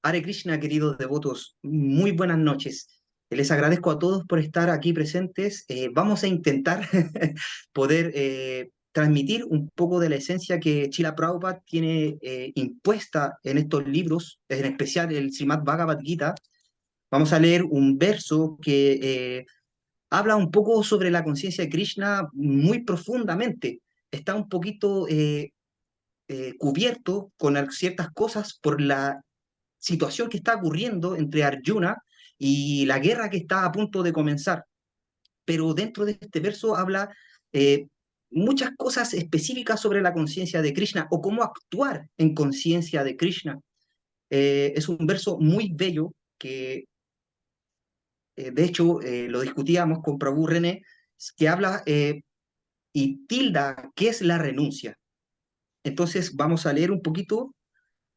Hare Krishna, queridos devotos, muy buenas noches. Les agradezco a todos por estar aquí presentes. Vamos a intentar poder transmitir un poco de la esencia que Srila Prabhupada tiene impuesta en estos libros, en especial el Srimad Bhagavad Gita. Vamos a leer un verso que habla un poco sobre la conciencia de Krishna muy profundamente. Está un poquito cubierto con ciertas cosas por la situación que está ocurriendo entre Arjuna y la guerra que está a punto de comenzar. Pero dentro de este verso habla eh, muchas cosas específicas sobre la conciencia de Krishna o cómo actuar en conciencia de Krishna. Es un verso muy bello que, de hecho, lo discutíamos con Prabhu René, que habla y tilda qué es la renuncia. Entonces vamos a leer un poquito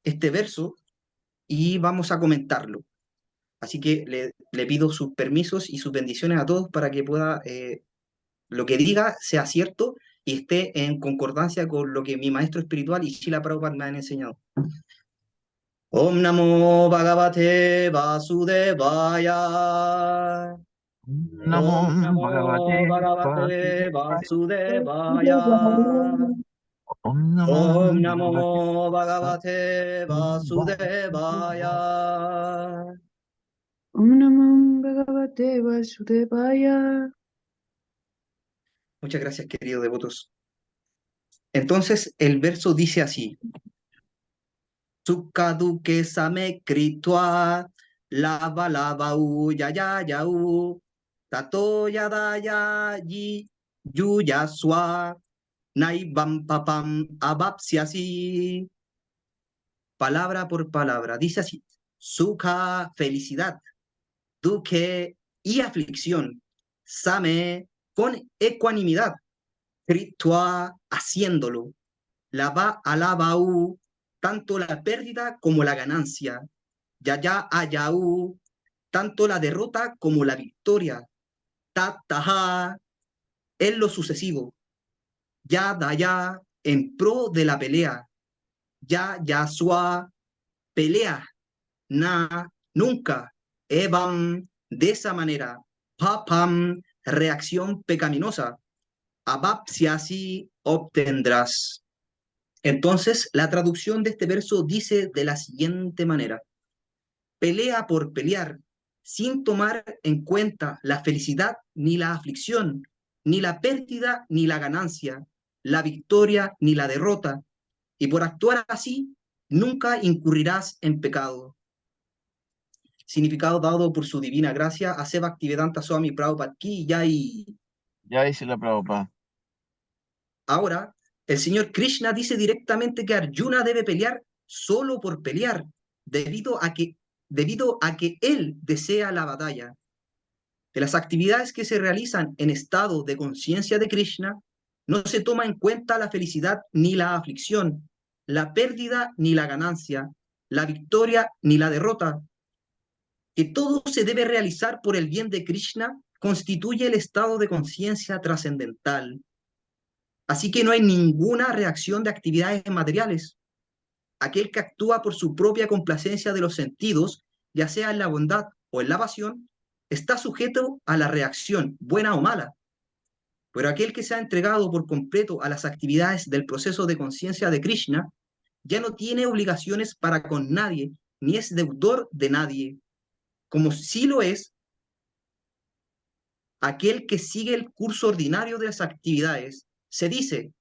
este verso y vamos a comentarlo. Así que le pido sus permisos y sus bendiciones a todos para que pueda, lo que diga sea cierto y esté en concordancia con lo que mi maestro espiritual y Srila Prabhupada me han enseñado. Om Namo Bhagavate Vasudevaya. Namo Om Bhagavate Namo Bhagavate Vasudevaya. Vasudevaya. Om Namo Om Bhagavate Namo Bhagavate Vasudevaya. Vasudevaya. Om Namah Bhagavate Vasudevaya. Muchas gracias, queridos devotos. Entonces el verso dice así: Sukha dukkhe same kritva lava lava u ya ya ya u tato yada ya yi yu ya swa naibam papam abapsyasi. Palabra por palabra, dice así: Sukha, felicidad, dukkhe y aflicción, same, con ecuanimidad, kritva, haciéndolo, lava alaba u, tanto la pérdida como la ganancia, yaya ayaú, tanto la derrota como la victoria, ta taja, en lo sucesivo, ya daya, en pro de la pelea, ya yasua, pelea, na, nunca, evam, de esa manera, papam, reacción pecaminosa, abapsiasi, obtendrás. Entonces, la traducción de este verso dice de la siguiente manera: pelea por pelear, sin tomar en cuenta la felicidad ni la aflicción, ni la pérdida ni la ganancia, la victoria ni la derrota, y por actuar así, nunca incurrirás en pecado. Significado dado por su divina gracia a Seva Bhaktivedanta Swami Prabhupada Ki Jai. Ya dice la Prabhupada. Ahora, el señor Krishna dice directamente que Arjuna debe pelear solo por pelear, debido a que, debido a que él desea la batalla. De las actividades que se realizan en estado de conciencia de Krishna, no se toma en cuenta la felicidad ni la aflicción, la pérdida ni la ganancia, la victoria ni la derrota. Que todo se debe realizar por el bien de Krishna constituye el estado de conciencia trascendental. Así que no hay ninguna reacción de actividades materiales. Aquel que actúa por su propia complacencia de los sentidos, ya sea en la bondad o en la pasión, está sujeto a la reacción, buena o mala. Pero aquel que se ha entregado por completo a las actividades del proceso de conciencia de Krishna, ya no tiene obligaciones para con nadie, ni es deudor de nadie, como sí lo es aquel que sigue el curso ordinario de las actividades. Se dice: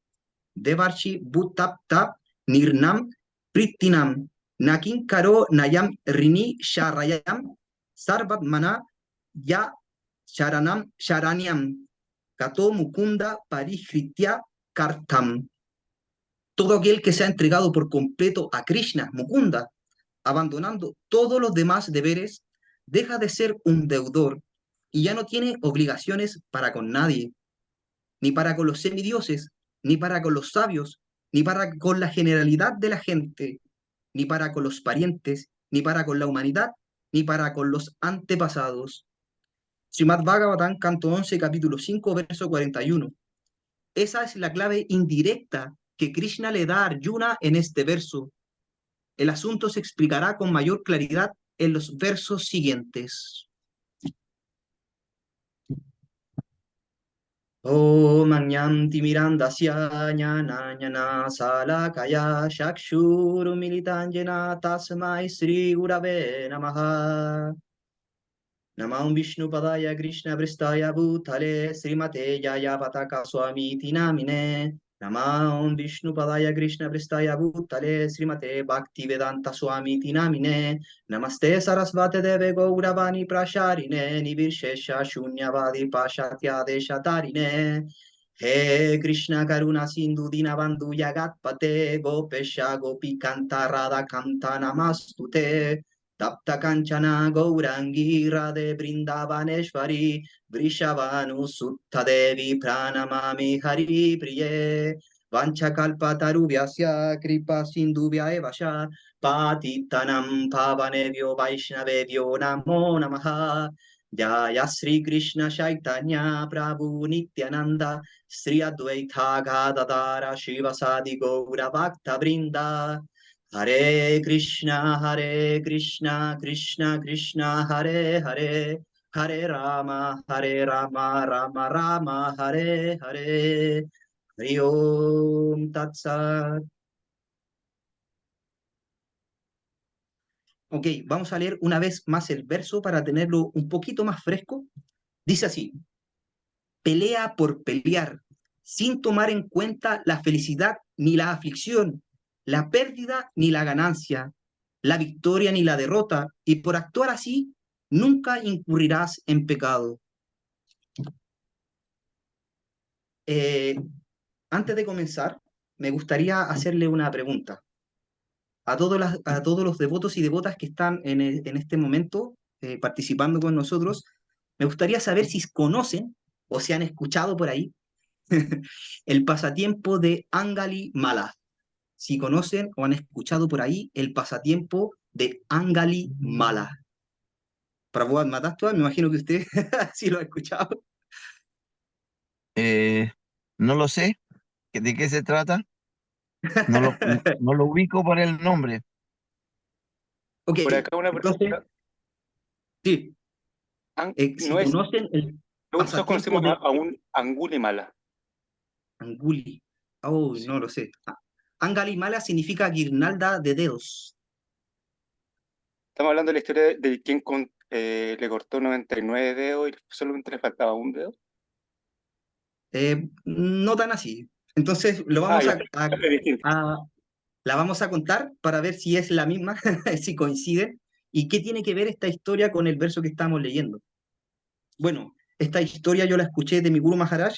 Devarshi Bhutap Tap Nirnam Prittinam Nakin Karo Nayam Rini Sharayam Sarvat Mana Ya Sharanam Sharanyam Kato Mukunda Parihritya Kartam. Todo aquel que se ha entregado por completo a Krishna, Mukunda, abandonando todos los demás deberes, deja de ser un deudor y ya no tiene obligaciones para con nadie, ni para con los semidioses, ni para con los sabios, ni para con la generalidad de la gente, ni para con los parientes, ni para con la humanidad, ni para con los antepasados. Srimad Bhagavatam, canto 11, capítulo 5, verso 41. Esa es la clave indirecta que Krishna le da a Arjuna en este verso. El asunto se explicará con mayor claridad en los versos siguientes. Om Anyam Timirandasya Jnana Jnana Salakaya Shakshuru Militanjana Tasmai Sri Gurave Namaha. Namam Vishnu Padaya Krishna Pristaya Bhutale Srimate Jaya Pataka Swami Tinamine. Namam Vishnu Padaya Krishna Pristaya Bhutale Srimate Bhakti Vedanta Swami Tinamine. Namaste Sarasvate Deve Gauravani Prasharine Nivirshesha Shunyavadi Pashatya Deshatarine. He Krishna Karuna Sindhu Dinabandhu Yagatpate Gopesha Gopi Kanta Radha Kanta Namastute. Tapta Kanchana Gaurangi Radhe Brindavaneshvari Vrishavanu Sutta Devi Pranamami Hari Priye Vanchakalpatarubhyasya Kripa Sindhubhya Evasha Patitanam Pavanevyo Vaishnavevyo Namo Namaha Jaya Sri Krishna Chaitanya Prabhu Nityananda Sri Advaita Gadadara Shivasadi Gaura Bhakta Brinda Hare Krishna, Krishna Krishna, Hare Hare, Hare Rama, Rama Rama, Hare Hare, Hari Om Tat Sat. Ok, vamos a leer una vez más el verso para tenerlo un poquito más fresco. Dice así: pelea por pelear, sin tomar en cuenta la felicidad ni la aflicción, la pérdida ni la ganancia, la victoria ni la derrota, y por actuar así, nunca incurrirás en pecado. Eh, Antes de comenzar, me gustaría hacerle una pregunta a todos los devotos y devotas que están en este momento participando con nosotros. Me gustaría saber si conocen o se han escuchado por ahí el pasatiempo de Angali Mala. Si conocen o han escuchado por ahí el pasatiempo de Angali Mala. Prabhupada Matatwa, me imagino que usted sí lo ha escuchado. No lo sé. ¿De qué se trata? No lo ubico por el nombre. Ok, Por acá una entonces, pregunta. sí, si No es, conocen el nosotros pasatiempo conocemos de a un Angulimala. Anguli. Oh, Sí. no lo sé. Angali Mala significa guirnalda de dedos. Estamos hablando de la historia de quien le cortó 99 dedos y solamente le faltaba un dedo. No tan así. Entonces, Ya, es distinto. la vamos a contar para ver si es la misma, si coincide, y qué tiene que ver esta historia con el verso que estamos leyendo. Bueno, esta historia yo la escuché de mi Guru Maharaj.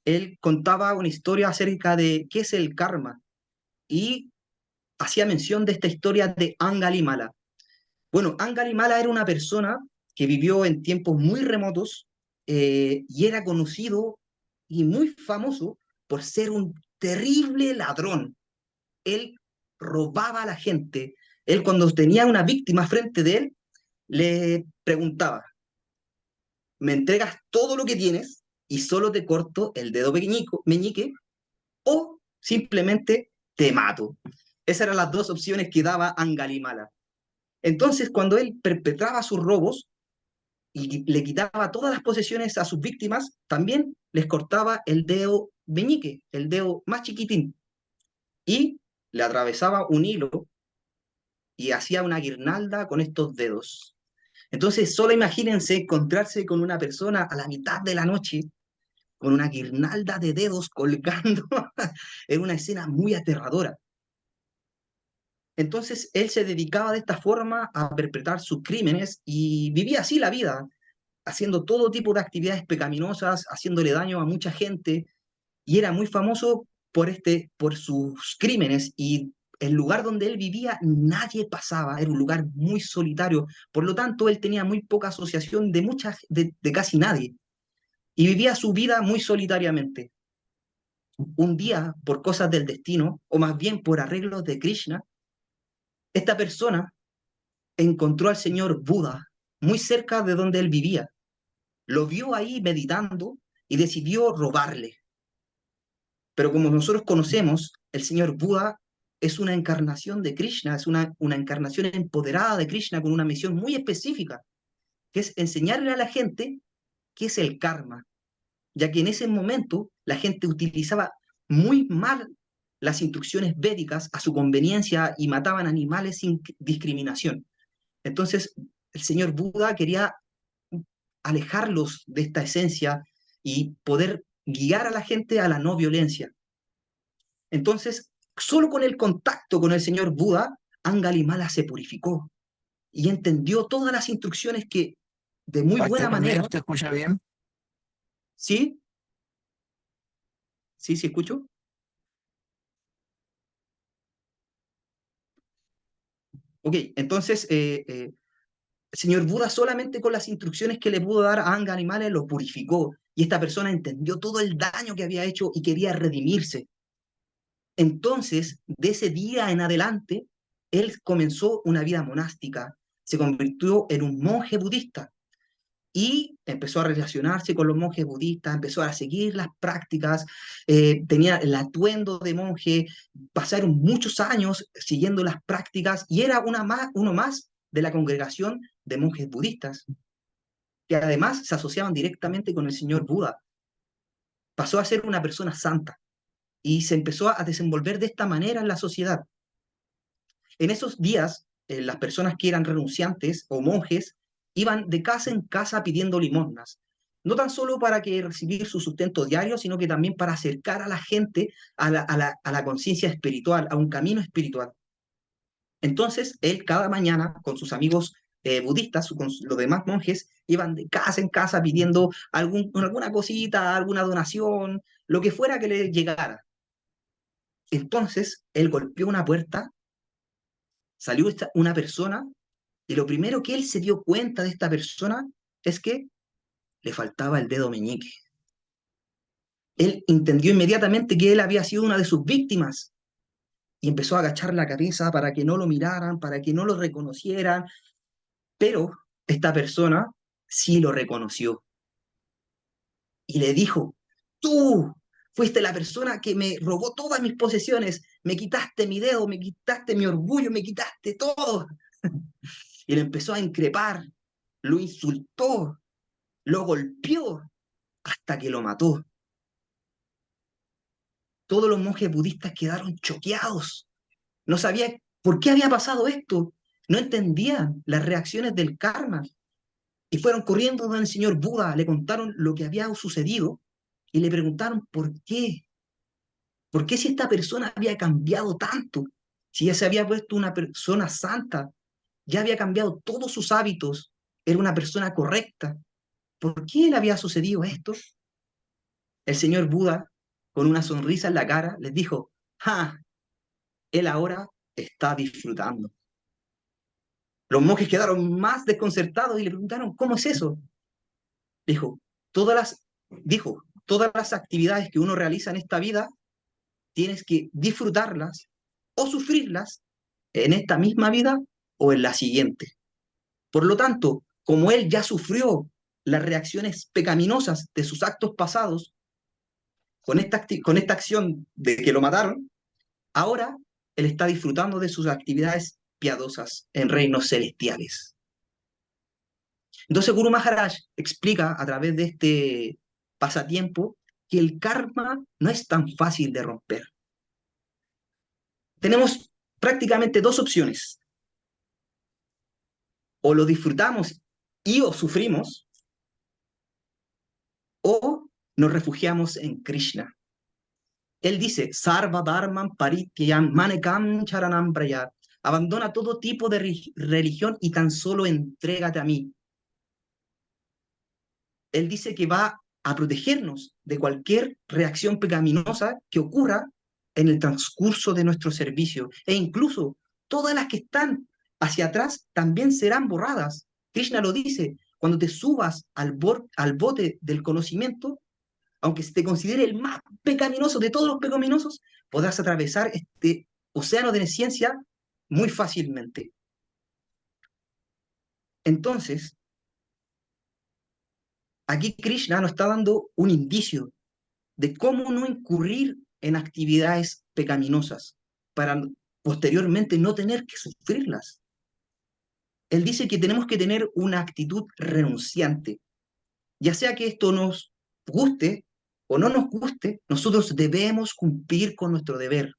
Él contaba una historia acerca de qué es el karma y hacía mención de esta historia de Angalimala. Bueno, Angalimala era una persona que vivió en tiempos muy remotos y era conocido y muy famoso por ser un terrible ladrón. Él robaba a la gente. Él cuando tenía una víctima frente de él, le preguntaba: ¿me entregas todo lo que tienes y solo te corto el dedo meñique o simplemente te mato? Esas eran las dos opciones que daba Angalimala. Entonces, cuando él perpetraba sus robos y le quitaba todas las posesiones a sus víctimas, también les cortaba el dedo meñique, el dedo más chiquitín, y le atravesaba un hilo y hacía una guirnalda con estos dedos. Entonces, solo imagínense encontrarse con una persona a la mitad de la noche con una guirnalda de dedos colgando. Era una escena muy aterradora. Entonces, él se dedicaba de esta forma a perpetrar sus crímenes y vivía así la vida, haciendo todo tipo de actividades pecaminosas, haciéndole daño a mucha gente, y era muy famoso por sus crímenes, y el lugar donde él vivía nadie pasaba, era un lugar muy solitario, por lo tanto él tenía muy poca asociación de casi nadie, y vivía su vida muy solitariamente. Un día, por cosas del destino, o más bien por arreglos de Krishna, esta persona encontró al señor Buda muy cerca de donde él vivía. Lo vio ahí meditando y decidió robarle. Pero como nosotros conocemos, el señor Buda es una encarnación de Krishna, es una encarnación empoderada de Krishna con una misión muy específica, que es enseñarle a la gente qué es el karma, ya que en ese momento la gente utilizaba muy mal las instrucciones védicas a su conveniencia y mataban animales sin discriminación. Entonces, el señor Buda quería alejarlos de esta esencia y poder guiar a la gente a la no violencia. Entonces, solo con el contacto con el señor Buda, Angalimala se purificó y entendió todas las instrucciones que de muy buena Pastor, ¿me manera, usted escucha bien? ¿sí? ¿Sí, sí escucho? Ok, entonces el señor Buda solamente con las instrucciones que le pudo dar a Anga Animales lo purificó y esta persona entendió todo el daño que había hecho y quería redimirse. Entonces, de ese día en adelante, él comenzó una vida monástica, se convirtió en un monje budista y empezó a relacionarse con los monjes budistas, empezó a seguir las prácticas, tenía el atuendo de monje, pasaron muchos años siguiendo las prácticas y era uno más de la congregación de monjes budistas, que además se asociaban directamente con el señor Buda. Pasó a ser una persona santa y se empezó a desenvolver de esta manera en la sociedad. En esos días, las personas que eran renunciantes o monjes iban de casa en casa pidiendo limosnas, no tan solo para que recibir su sustento diario, sino que también para acercar a la gente a la conciencia espiritual, a un camino espiritual. Entonces, él cada mañana con sus amigos budistas, con los demás monjes, iban de casa en casa pidiendo alguna cosita, alguna donación, lo que fuera que le llegara. Entonces, él golpeó una puerta, salió una persona y lo primero que él se dio cuenta de esta persona es que le faltaba el dedo meñique. Él entendió inmediatamente que él había sido una de sus víctimas y empezó a agachar la cabeza para que no lo miraran, para que no lo reconocieran, pero esta persona sí lo reconoció y le dijo, tú fuiste la persona que me robó todas mis posesiones, me quitaste mi dedo, me quitaste mi orgullo, me quitaste todo. Y le empezó a increpar, lo insultó, lo golpeó hasta que lo mató. Todos los monjes budistas quedaron choqueados. No sabían por qué había pasado esto. No entendían las reacciones del karma. Y fueron corriendo donde el señor Buda, le contaron lo que había sucedido y le preguntaron por qué. ¿Por qué si esta persona había cambiado tanto? Si ya se había puesto una persona santa, ya había cambiado todos sus hábitos, era una persona correcta. ¿Por qué le había sucedido esto? El señor Buda, con una sonrisa en la cara, les dijo, ¡ja! Él ahora está disfrutando. Los monjes quedaron más desconcertados y le preguntaron, ¿cómo es eso? Dijo, todas las actividades que uno realiza en esta vida, tienes que disfrutarlas o sufrirlas en esta misma vida o en la siguiente. Por lo tanto, como él ya sufrió las reacciones pecaminosas de sus actos pasados, con esta acción de que lo mataron, ahora él está disfrutando de sus actividades piadosas en reinos celestiales. Entonces Guru Maharaj explica a través de este pasatiempo que el karma no es tan fácil de romper. Tenemos prácticamente dos opciones. O lo disfrutamos y o sufrimos, o nos refugiamos en Krishna. Él dice, Sarva Dharman Parityayam Manekam Charanam Prayat. Abandona todo tipo de religión y tan solo entrégate a mí. Él dice que va a protegernos de cualquier reacción pecaminosa que ocurra en el transcurso de nuestro servicio. E incluso todas las que están hacia atrás también serán borradas. Krishna lo dice, cuando te subas al bote del conocimiento, aunque se te considere el más pecaminoso de todos los pecaminosos, podrás atravesar este océano de ciencia muy fácilmente. Entonces, aquí Krishna nos está dando un indicio de cómo no incurrir en actividades pecaminosas para posteriormente no tener que sufrirlas. Él dice que tenemos que tener una actitud renunciante. Ya sea que esto nos guste o no nos guste, nosotros debemos cumplir con nuestro deber.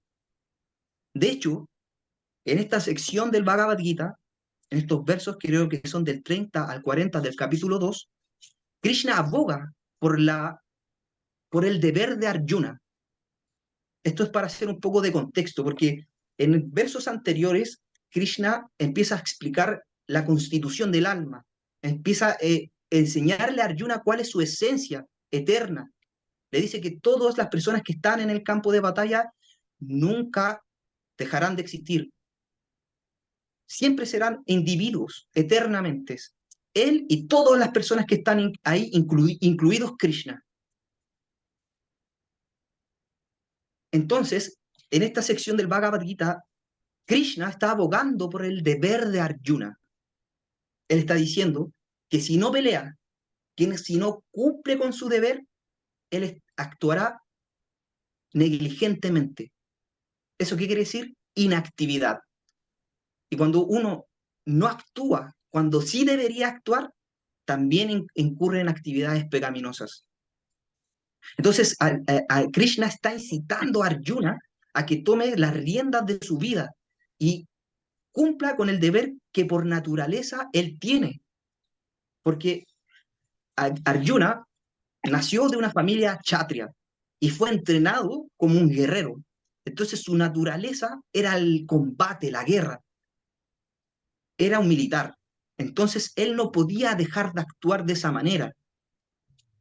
De hecho, en esta sección del Bhagavad Gita, en estos versos que creo que son del 30 al 40 del capítulo 2, Krishna aboga por el deber de Arjuna. Esto es para hacer un poco de contexto, porque en versos anteriores, Krishna empieza a explicar la constitución del alma, empieza a enseñarle a Arjuna cuál es su esencia eterna. Le dice que todas las personas que están en el campo de batalla nunca dejarán de existir. Siempre serán individuos eternamente. Él y todas las personas que están ahí, incluidos Krishna. Entonces, en esta sección del Bhagavad Gita, Krishna está abogando por el deber de Arjuna. Él está diciendo que si no pelea, que si no cumple con su deber, él actuará negligentemente. ¿Eso qué quiere decir? Inactividad. Y cuando uno no actúa, cuando sí debería actuar, también incurre en actividades pecaminosas. Entonces, Krishna está incitando a Arjuna a que tome las riendas de su vida y cumpla con el deber que por naturaleza él tiene. Porque Arjuna nació de una familia kshatriya y fue entrenado como un guerrero. Entonces su naturaleza era el combate, la guerra. Era un militar. Entonces él no podía dejar de actuar de esa manera.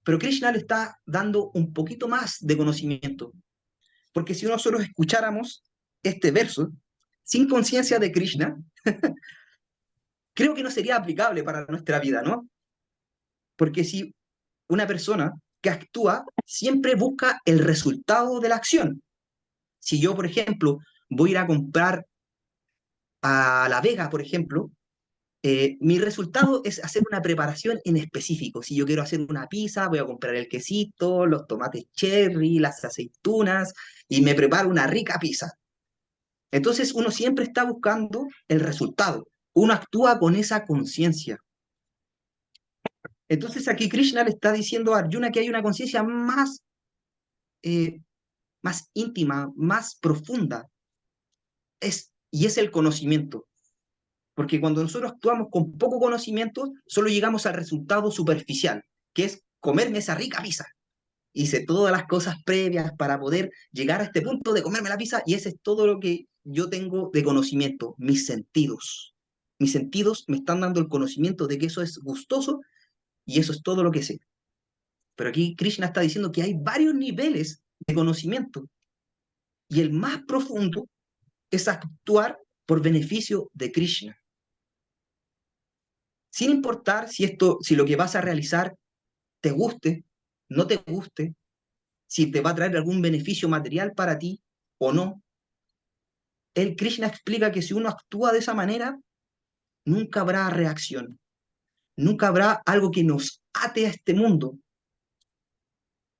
Pero Krishna le está dando un poquito más de conocimiento. Porque si nosotros escucháramos este verso sin conciencia de Krishna, creo que no sería aplicable para nuestra vida, ¿no? Porque si una persona que actúa siempre busca el resultado de la acción. Si yo, por ejemplo, voy a ir a comprar a La Vega, por ejemplo, mi resultado es hacer una preparación en específico. Si yo quiero hacer una pizza, voy a comprar el quesito, los tomates cherry, las aceitunas, y me preparo una rica pizza. Entonces uno siempre está buscando el resultado. Uno actúa con esa conciencia. Entonces aquí Krishna le está diciendo a Arjuna que hay una conciencia más íntima, más profunda. Y es el conocimiento. Porque cuando nosotros actuamos con poco conocimiento, solo llegamos al resultado superficial, que es comerme esa rica pizza. Hice todas las cosas previas para poder llegar a este punto de comerme la pizza y ese es todo lo que yo tengo de conocimiento, mis sentidos. Mis sentidos me están dando el conocimiento de que eso es gustoso y eso es todo lo que sé. Pero aquí Krishna está diciendo que hay varios niveles de conocimiento y el más profundo es actuar por beneficio de Krishna. Sin importar si lo que vas a realizar te guste, no te guste, si te va a traer algún beneficio material para ti o no. El Krishna explica que si uno actúa de esa manera, nunca habrá reacción, nunca habrá algo que nos ate a este mundo.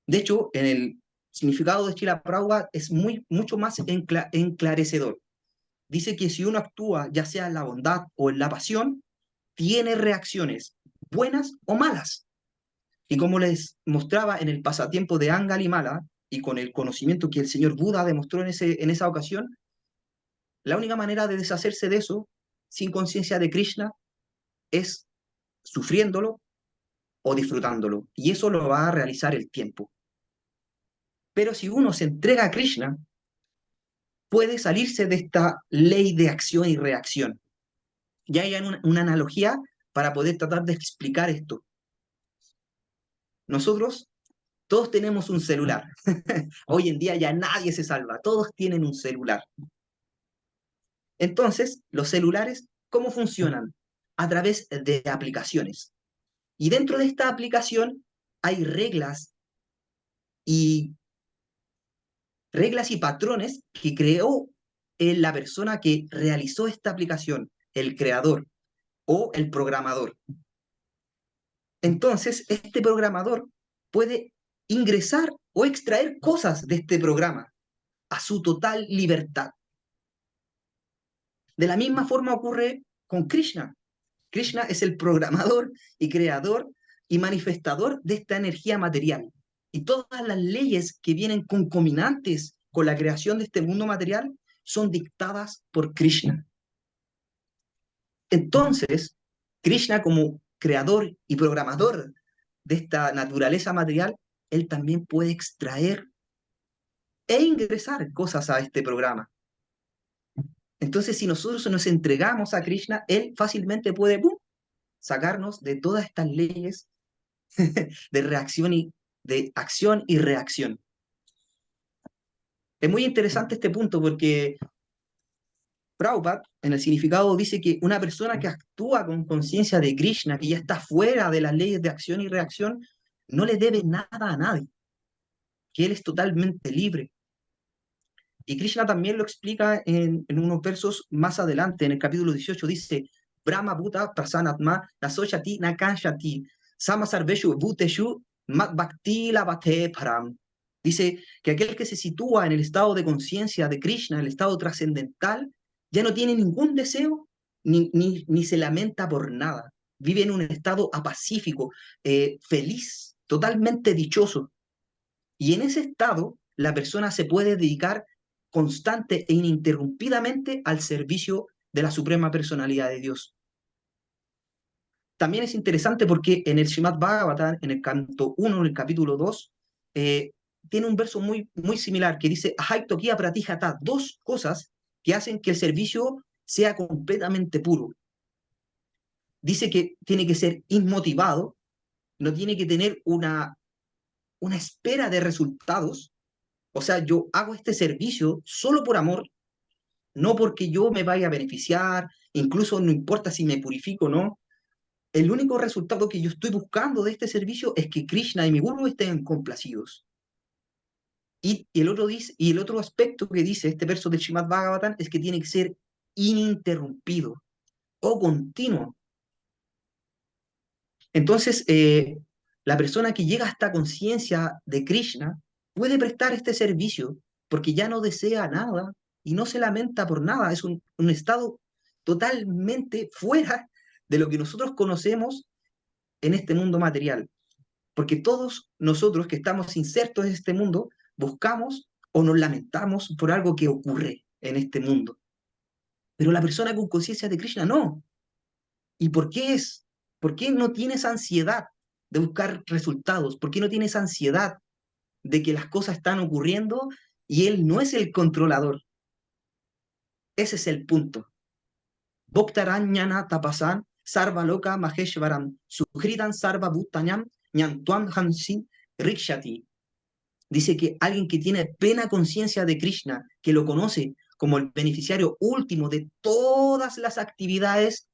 De hecho, en el significado de Srila Prabhupada es mucho más enclarecedor. Dice que si uno actúa ya sea en la bondad o en la pasión, tiene reacciones, buenas o malas. Y como les mostraba en el pasatiempo de Angalimala, y con el conocimiento que el señor Buda demostró en esa ocasión, la única manera de deshacerse de eso, sin conciencia de Krishna, es sufriéndolo o disfrutándolo. Y eso lo va a realizar el tiempo. Pero si uno se entrega a Krishna, puede salirse de esta ley de acción y reacción. Ya hay una analogía para poder tratar de explicar esto. Nosotros todos tenemos un celular. Hoy en día ya nadie se salva, todos tienen un celular. Entonces, los celulares, ¿cómo funcionan? A través de aplicaciones. Y dentro de esta aplicación hay y reglas y patrones que creó la persona que realizó esta aplicación, el creador o el programador. Entonces, este programador puede ingresar o extraer cosas de este programa a su total libertad. De la misma forma ocurre con Krishna. Krishna es el programador y creador y manifestador de esta energía material. Y todas las leyes que vienen concominantes con la creación de este mundo material son dictadas por Krishna. Entonces, Krishna como creador y programador de esta naturaleza material, él también puede extraer e ingresar cosas a este programa. Entonces, si nosotros nos entregamos a Krishna, él fácilmente puede ¡pum!, sacarnos de todas estas leyes de reacción y de acción y reacción. Es muy interesante este punto porque Prabhupada en el significado dice que una persona que actúa con conciencia de Krishna, que ya está fuera de las leyes de acción y reacción, no le debe nada a nadie, que él es totalmente libre. Y Krishna también lo explica en unos versos más adelante, en el capítulo 18, dice, Brahma Bhuta Prasanatma Nasoshati Nakanshati Sama Sarveshu Bhuteshu Mat Bhakti Lavate Param. Dice que aquel que se sitúa en el estado de conciencia de Krishna, el estado trascendental, ya no tiene ningún deseo ni se lamenta por nada. Vive en un estado apacífico, feliz, totalmente dichoso. Y en ese estado, la persona se puede dedicar constante e ininterrumpidamente al servicio de la Suprema Personalidad de Dios. También es interesante porque en el Srimad Bhagavatam, en el canto 1, en el capítulo 2, tiene un verso muy similar que dice, Ahaitokia Pratijata, dos cosas que hacen que el servicio sea completamente puro. Dice que tiene que ser inmotivado, no tiene que tener una espera de resultados. O sea, yo hago este servicio solo por amor, no porque yo me vaya a beneficiar, incluso no importa si me purifico o no. El único resultado que yo estoy buscando de este servicio es que Krishna y mi Guru estén complacidos. Y el otro aspecto que dice este verso del Srimad Bhagavatam es que tiene que ser ininterrumpido o continuo. Entonces, la persona que llega a esta conciencia de Krishna puede prestar este servicio porque ya no desea nada y no se lamenta por nada. Es un estado totalmente fuera de lo que nosotros conocemos en este mundo material. Porque todos nosotros que estamos insertos en este mundo buscamos o nos lamentamos por algo que ocurre en este mundo. Pero la persona con conciencia de Krishna no. ¿Y por qué es? ¿Por qué no tiene esa ansiedad de buscar resultados? ¿Por qué no tiene esa ansiedad de que las cosas están ocurriendo y él no es el controlador? Ese es el punto. Bhaktaranyana tapasan sarva loka maheshwaram sujritan sarva bhutanyam ñantuam hansin rikshati. Dice que alguien que tiene plena conciencia de Krishna, que lo conoce como el beneficiario último de todas las actividades,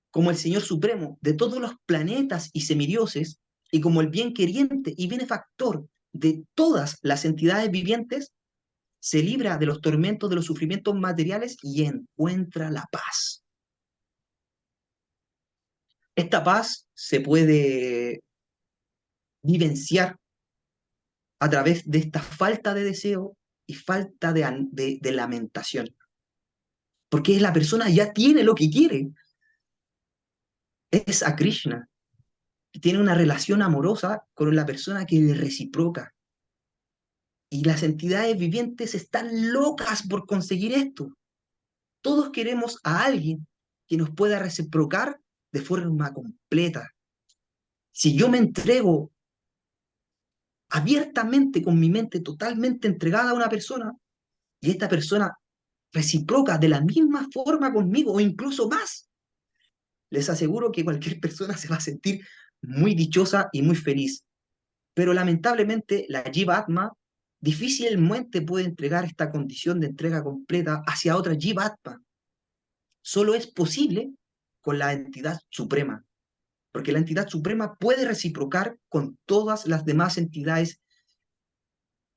como el Señor Supremo de todos los planetas y semidioses, y como el bien queriente y benefactor de todas las entidades vivientes, se libra de los tormentos, de los sufrimientos materiales y encuentra la paz. Esta paz se puede vivenciar a través de esta falta de deseo y falta de lamentación. Porque la persona ya tiene lo que quiere. Es a Krishna. Tiene una relación amorosa con la persona que le reciproca. Y las entidades vivientes están locas por conseguir esto. Todos queremos a alguien que nos pueda reciprocar de forma completa. Si yo me entrego abiertamente, con mi mente totalmente entregada a una persona, y esta persona reciproca de la misma forma conmigo o incluso más, les aseguro que cualquier persona se va a sentir muy dichosa y muy feliz. Pero lamentablemente la Jiva Atma difícilmente puede entregar esta condición de entrega completa hacia otra Jiva Atma. Solo es posible con la entidad suprema, porque la entidad suprema puede reciprocar con todas las demás entidades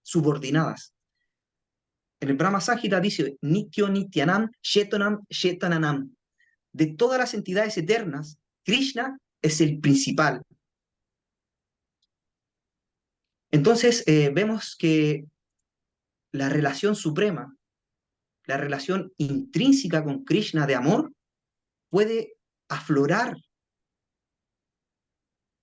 subordinadas. En el Brahma Samhita dice, Nityo Nityanam, Shetanam, Shetananam. De todas las entidades eternas, Krishna es el principal. Entonces, vemos que la relación suprema la relación intrínseca con Krishna de amor, puede aflorar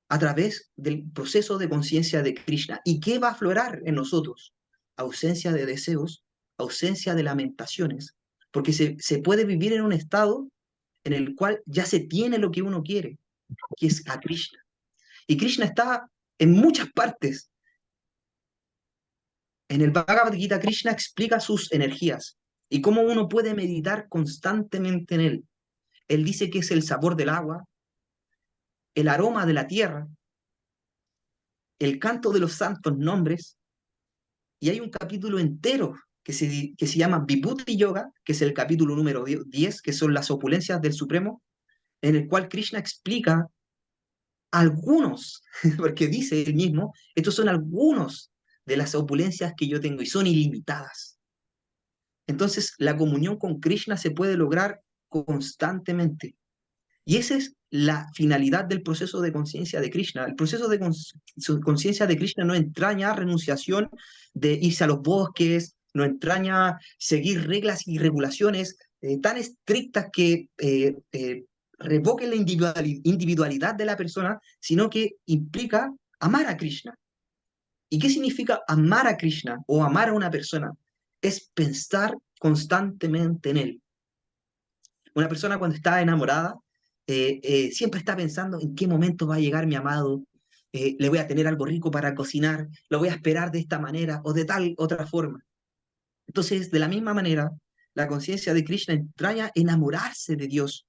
a través del proceso de conciencia de Krishna. ¿Y qué va a aflorar en nosotros? Ausencia de deseos, ausencia de lamentaciones, porque se puede vivir en un estado en el cual ya se tiene lo que uno quiere, que es a Krishna. Y Krishna está en muchas partes. En el Bhagavad Gita, Krishna explica sus energías y cómo uno puede meditar constantemente en él. Él dice que es el sabor del agua, el aroma de la tierra, el canto de los santos nombres, y hay un capítulo entero que se llama Vibhuti Yoga, que es el capítulo número 10, que son las opulencias del Supremo, en el cual Krishna explica algunos, porque dice él mismo, estos son algunos de las opulencias que yo tengo y son ilimitadas. Entonces, la comunión con Krishna se puede lograr constantemente. Y esa es la finalidad del proceso de conciencia de Krishna. El proceso de conciencia de Krishna no entraña renunciación de irse a los bosques, no entraña seguir reglas y regulaciones tan estrictas que revoquen la individualidad de la persona, sino que implica amar a Krishna. ¿Y qué significa amar a Krishna o amar a una persona? Es pensar constantemente en él. Una persona cuando está enamorada siempre está pensando en qué momento va a llegar mi amado, le voy a tener algo rico para cocinar, lo voy a esperar de esta manera o de tal otra forma. Entonces, de la misma manera, la conciencia de Krishna entraña enamorarse de Dios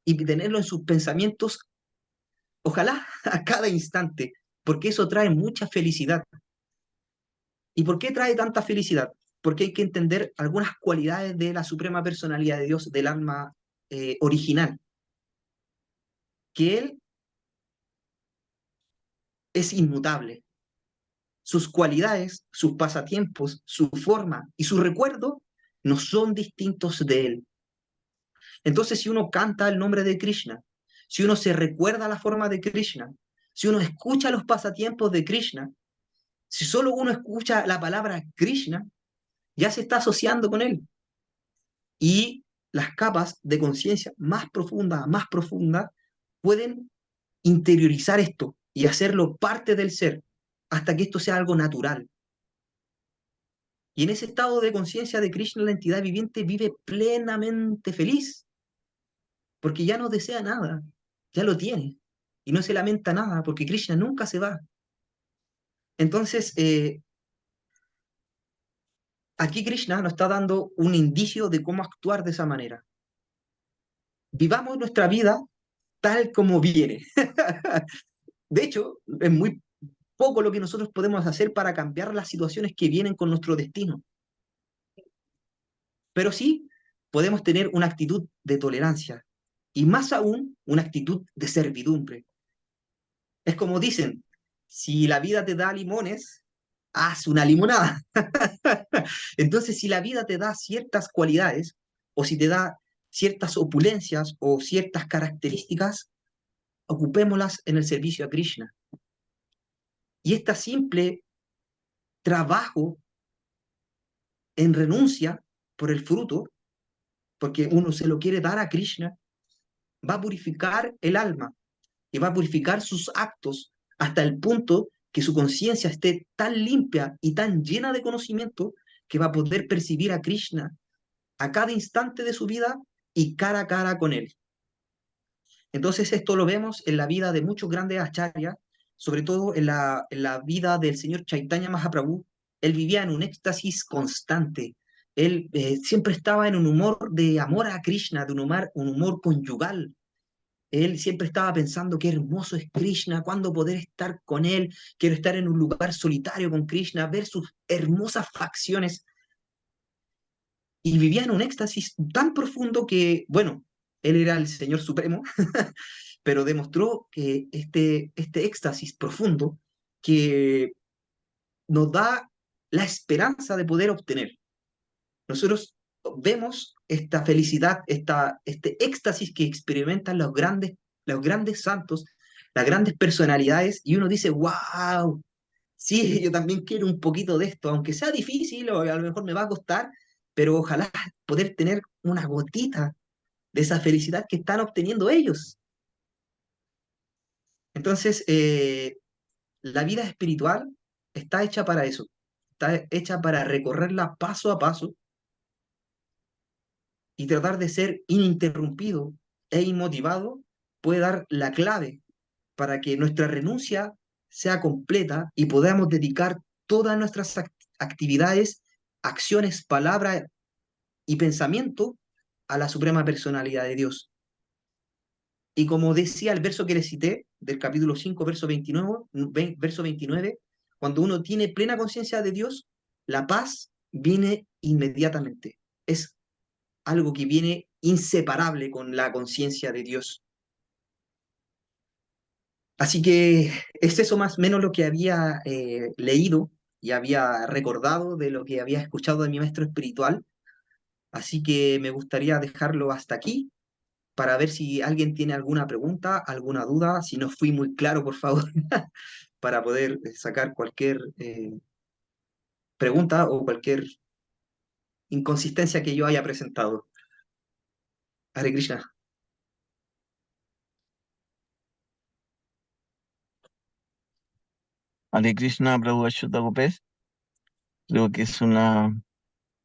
y tenerlo en sus pensamientos, ojalá a cada instante, porque eso trae mucha felicidad. ¿Y por qué trae tanta felicidad? Porque hay que entender algunas cualidades de la suprema personalidad de Dios, del alma original, que Él es inmutable. Sus cualidades, sus pasatiempos, su forma y su recuerdo no son distintos de Él. Entonces, si uno canta el nombre de Krishna, si uno se recuerda la forma de Krishna, si uno escucha los pasatiempos de Krishna, si solo uno escucha la palabra Krishna, ya se está asociando con Él. Y las capas de conciencia más profundas, pueden interiorizar esto y hacerlo parte del ser hasta que esto sea algo natural. Y en ese estado de conciencia de Krishna, la entidad viviente vive plenamente feliz, porque ya no desea nada, ya lo tiene, y no se lamenta nada, porque Krishna nunca se va. Entonces, aquí Krishna nos está dando un indicio de cómo actuar de esa manera. Vivamos nuestra vida tal como viene. De hecho, es muy poco lo que nosotros podemos hacer para cambiar las situaciones que vienen con nuestro destino. Pero sí podemos tener una actitud de tolerancia y más aún una actitud de servidumbre. Es como dicen, si la vida te da limones, haz una limonada. Entonces, si la vida te da ciertas cualidades o si te da ciertas opulencias o ciertas características, ocupémoslas en el servicio a Krishna. Y este simple trabajo en renuncia por el fruto, porque uno se lo quiere dar a Krishna, va a purificar el alma y va a purificar sus actos hasta el punto que su conciencia esté tan limpia y tan llena de conocimiento que va a poder percibir a Krishna a cada instante de su vida y cara a cara con él. Entonces esto lo vemos en la vida de muchos grandes acharyas, sobre todo en la vida del señor Chaitanya Mahaprabhu. Él vivía en un éxtasis constante. Él siempre estaba en un humor de amor a Krishna, de un humor conyugal. Él siempre estaba pensando qué hermoso es Krishna, cuándo poder estar con él, quiero estar en un lugar solitario con Krishna, ver sus hermosas facciones. Y vivía en un éxtasis tan profundo que, bueno, él era el Señor Supremo, pero demostró que este éxtasis profundo que nos da la esperanza de poder obtener. Nosotros vemos esta felicidad, este éxtasis que experimentan los grandes santos, las grandes personalidades, y uno dice, wow, sí, yo también quiero un poquito de esto, aunque sea difícil o a lo mejor me va a costar, pero ojalá poder tener una gotita de esa felicidad que están obteniendo ellos. Entonces, la vida espiritual está hecha para eso, está hecha para recorrerla paso a paso y tratar de ser ininterrumpido e inmotivado puede dar la clave para que nuestra renuncia sea completa y podamos dedicar todas nuestras actividades, acciones, palabras y pensamiento a la suprema personalidad de Dios. Y como decía el verso que le cité, del capítulo 5 verso 29, cuando uno tiene plena conciencia de Dios, la paz viene inmediatamente. Es algo que viene inseparable con la conciencia de Dios. Así que es eso más o menos lo que había leído y había recordado de lo que había escuchado de mi maestro espiritual. Así que me gustaría dejarlo hasta aquí para ver si alguien tiene alguna pregunta, alguna duda. Si no fui muy claro, por favor, para poder sacar cualquier pregunta o cualquier inconsistencia que yo haya presentado. Hare Krishna. Hare Krishna, Prabhu Achyuta Gopes. Creo que es una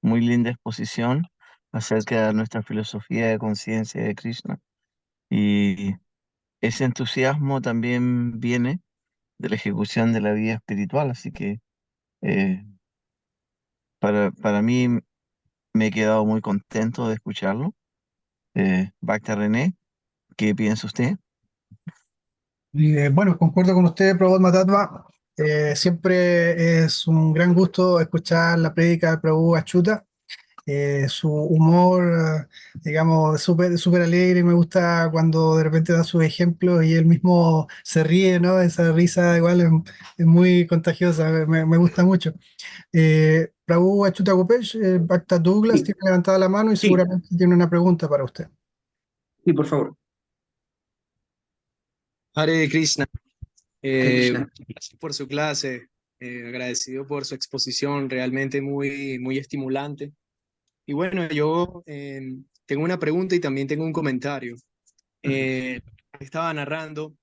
muy linda exposición acerca de nuestra filosofía de conciencia de Krishna. Y ese entusiasmo también viene de la ejecución de la vida espiritual, así que eh, para mí me he quedado muy contento de escucharlo. Bhakta René, ¿qué piensa usted? Bueno, concuerdo con usted, Prabhupada Matatma. Siempre es un gran gusto escuchar la prédica de Prabhu Achuta. Su humor, digamos, súper alegre. Me gusta cuando de repente da sus ejemplos y él mismo se ríe, ¿no? Esa risa igual es muy contagiosa, me gusta mucho. Prabhu Achuta Gopesh, Bhakta Douglas Sí, tiene levantada la mano y sí, seguramente tiene una pregunta para usted. sí, por favor. Hare Krishna, Hare Krishna. gracias por su clase, agradecido por su exposición, realmente muy estimulante. Y bueno, yo tengo una pregunta y también tengo un comentario. Ujú. Estaba narrando,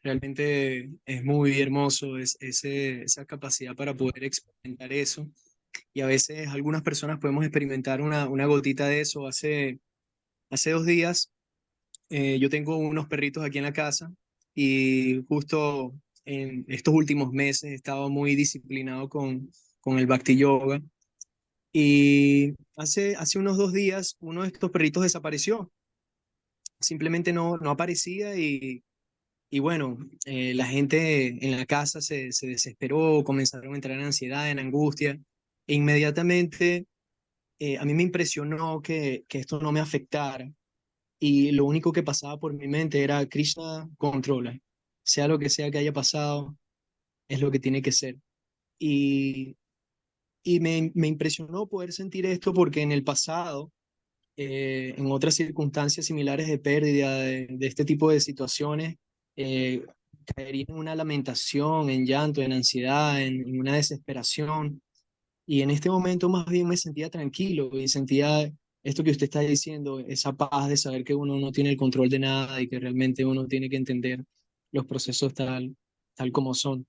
realmente es muy hermoso esa capacidad para poder experimentar eso. Y a veces algunas personas podemos experimentar una gotita de eso. Hace 2 días yo tengo unos perritos aquí en la casa y justo en estos últimos meses he estado muy disciplinado con el Bhakti Yoga y hace unos 2 días uno de estos perritos desapareció, simplemente no aparecía y bueno, la gente en la casa se desesperó, comenzaron a entrar en ansiedad, en angustia e inmediatamente a mí me impresionó que esto no me afectara y lo único que pasaba por mi mente era Krishna controla, sea lo que sea que haya pasado, es lo que tiene que ser. Y, y me impresionó poder sentir esto porque en el pasado, en otras circunstancias similares de pérdida, de este tipo de situaciones, eh, caería en una lamentación, en llanto, en ansiedad, en una desesperación. Y en este momento más bien me sentía tranquilo y sentía esto que usted está diciendo, esa paz de saber que uno no tiene el control de nada y que realmente uno tiene que entender los procesos tal como son.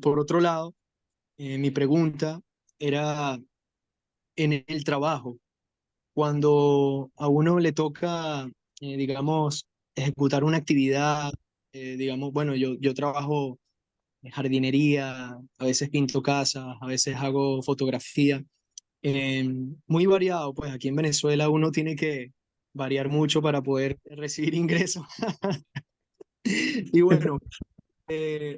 Por otro lado, mi pregunta era en el trabajo, cuando a uno le toca, digamos, ejecutar una actividad, digamos, bueno, yo trabajo en jardinería, a veces pinto casas, a veces hago fotografía. Muy variado, pues aquí en Venezuela uno tiene que variar mucho para poder recibir ingresos. Y bueno,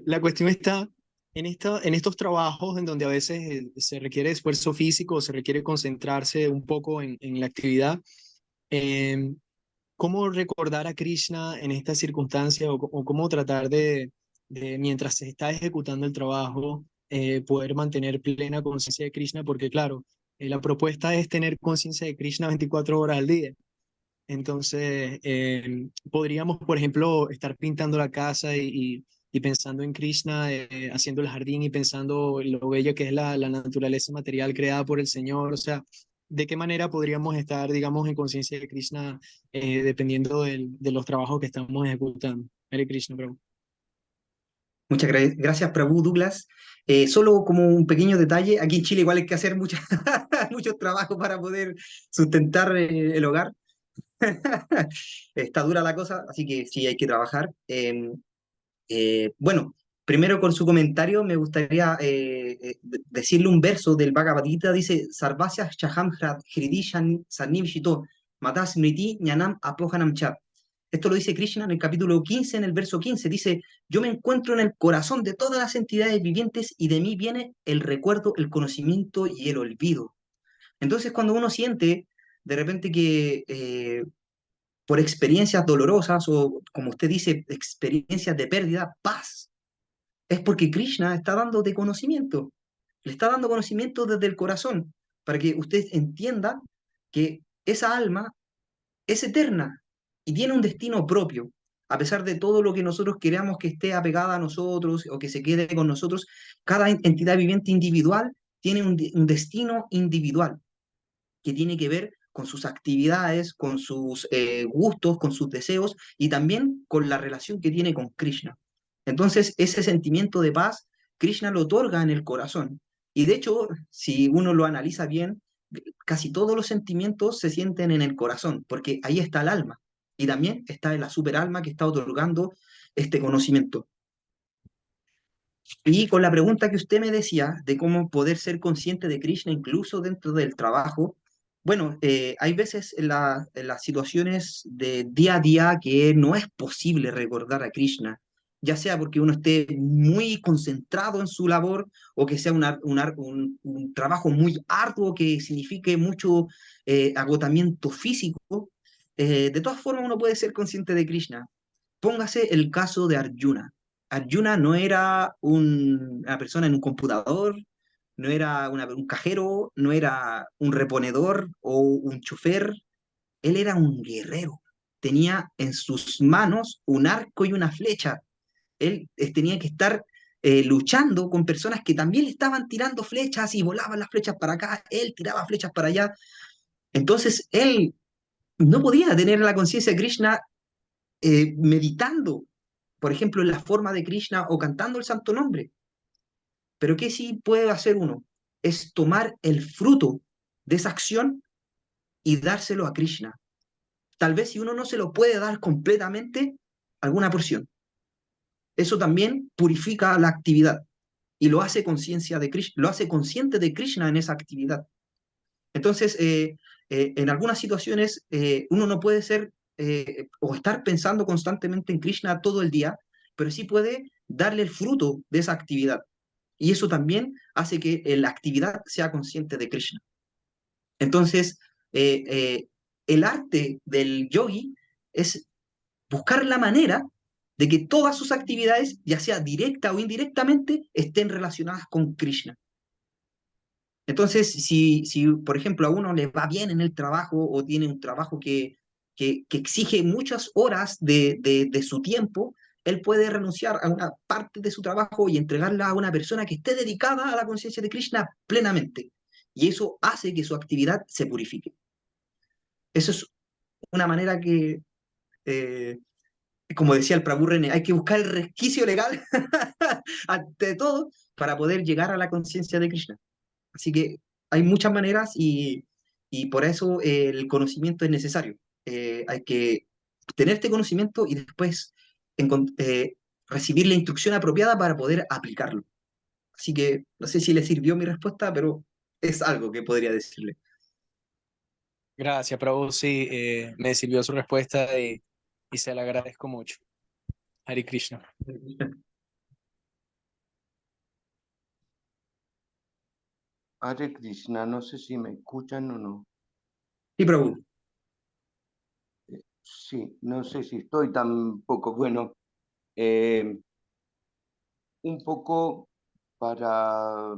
la cuestión está en estos trabajos en donde a veces se requiere esfuerzo físico, se requiere concentrarse un poco en la actividad. eh, ¿Cómo recordar a Krishna en esta circunstancia o cómo tratar mientras se está ejecutando el trabajo, poder mantener plena conciencia de Krishna? Porque claro, la propuesta es tener conciencia de Krishna 24 horas al día. Entonces, podríamos, por ejemplo, estar pintando la casa y pensando en Krishna, haciendo el jardín y pensando en lo bello que es la naturaleza material creada por el Señor. O sea, ¿de qué manera podríamos estar, digamos, en conciencia de Krishna dependiendo de los trabajos que estamos ejecutando? Hare Krishna, Prabhu. Muchas gracias, Prabhu Douglas. Solo como un pequeño detalle, aquí en Chile igual hay que hacer muchos trabajos para poder sustentar el hogar. Está dura la cosa, así que sí hay que trabajar. Bueno, primero con su comentario me gustaría decirle un verso del Bhagavad Gita, dice, Sarvasya Chaham Hridi Sanivshito Matas Smriti Jnanam Apohanam Cha. Esto lo dice Krishna en el capítulo 15, en el verso 15, dice, yo me encuentro en el corazón de todas las entidades vivientes y de mí viene el recuerdo, el conocimiento y el olvido. Entonces cuando uno siente de repente que por experiencias dolorosas o, como usted dice, experiencias de pérdida, paz, es porque Krishna está dándote conocimiento. Le está dando conocimiento desde el corazón, para que usted entienda que esa alma es eterna y tiene un destino propio. A pesar de todo lo que nosotros queramos que esté apegada a nosotros o que se quede con nosotros, cada entidad viviente individual tiene un destino individual que tiene que ver con sus actividades, con sus gustos, con sus deseos y también con la relación que tiene con Krishna. Entonces, ese sentimiento de paz, Krishna lo otorga en el corazón. Y de hecho, si uno lo analiza bien, casi todos los sentimientos se sienten en el corazón, porque ahí está el alma. Y también está la superalma que está otorgando este conocimiento. Y con la pregunta que usted me decía de cómo poder ser consciente de Krishna incluso dentro del trabajo, bueno, hay veces en las situaciones de día a día que no es posible recordar a Krishna, ya sea porque uno esté muy concentrado en su labor o que sea un trabajo muy arduo que signifique mucho agotamiento físico. De todas formas, uno puede ser consciente de Krishna. Póngase el caso de Arjuna. Arjuna no era una persona en un computador, no era un cajero, no era un reponedor o un chofer, él era un guerrero. Tenía en sus manos un arco y una flecha. Él tenía que estar luchando con personas que también le estaban tirando flechas y volaban las flechas para acá, él tiraba flechas para allá. Entonces él no podía tener la conciencia de Krishna meditando, por ejemplo, en la forma de Krishna o cantando el santo nombre. Pero ¿qué sí puede hacer uno? Es tomar el fruto de esa acción y dárselo a Krishna. Tal vez si uno no se lo puede dar completamente, alguna porción. Eso también purifica la actividad y lo hace conciencia de Krishna, lo hace consciente de Krishna en esa actividad. Entonces, en algunas situaciones uno no puede ser o estar pensando constantemente en Krishna todo el día, pero sí puede darle el fruto de esa actividad. Y eso también hace que la actividad sea consciente de Krishna. Entonces, eh, eh, el arte del yogi es buscar la manera de que todas sus actividades, ya sea directa o indirectamente, estén relacionadas con Krishna. Entonces, si, por ejemplo, a uno le va bien en el trabajo o tiene un trabajo que exige muchas horas de su tiempo, él puede renunciar a una parte de su trabajo y entregarla a una persona que esté dedicada a la conciencia de Krishna plenamente. Y eso hace que su actividad se purifique. Eso es una manera que, eh, como decía el Prabhu René, hay que buscar el resquicio legal ante todo para poder llegar a la conciencia de Krishna. Así que hay muchas maneras y por eso el conocimiento es necesario. Hay que tener este conocimiento y después recibir la instrucción apropiada para poder aplicarlo. Así que no sé si le sirvió mi respuesta, pero es algo que podría decirle. Gracias, Prabhu. Sí, me sirvió su respuesta y se la agradezco mucho. Hare Krishna. Hare Krishna, no sé si me escuchan o no. Sí, Prabhu. Sí, no sé si estoy tan poco bueno. Un poco para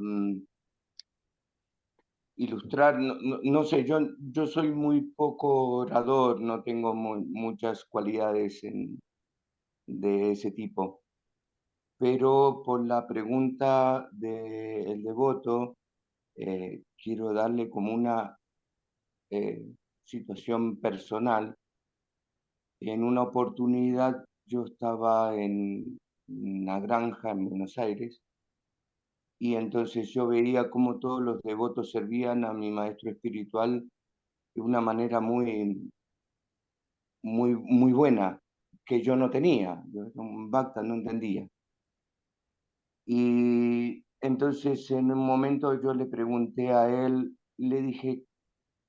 ilustrar, no sé, yo soy muy poco orador, no tengo muchas cualidades de ese tipo. pero por la pregunta del devoto, quiero darle como una situación personal. En una oportunidad yo estaba en una granja en Buenos Aires y entonces yo veía cómo todos los devotos servían a mi maestro espiritual de una manera muy buena, que yo no tenía. Yo era un bhakta, no entendía. Y entonces en un momento yo le pregunté a él, le dije,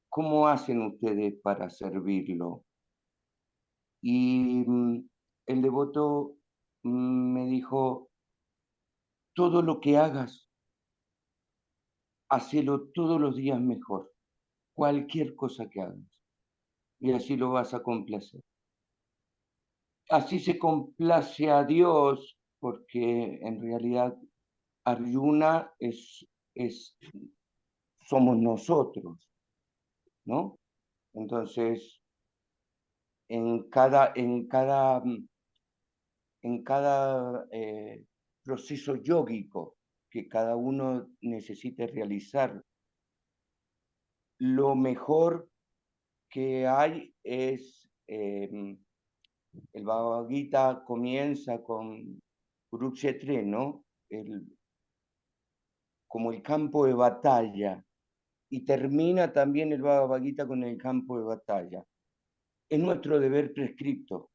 ¿cómo hacen ustedes para servirlo? Y el devoto me dijo, todo lo que hagas, hacelo todos los días mejor, cualquier cosa que hagas, y así lo vas a complacer. Así se complace a Dios, porque en realidad Arjuna somos nosotros, ¿no? Entonces, en cada proceso yógico que cada uno necesite realizar, lo mejor que hay es, el Bhagavad Gita comienza con Kurukshetra, ¿no? Como el campo de batalla, y termina también el Bhagavad Gita con el campo de batalla. Es nuestro deber prescripto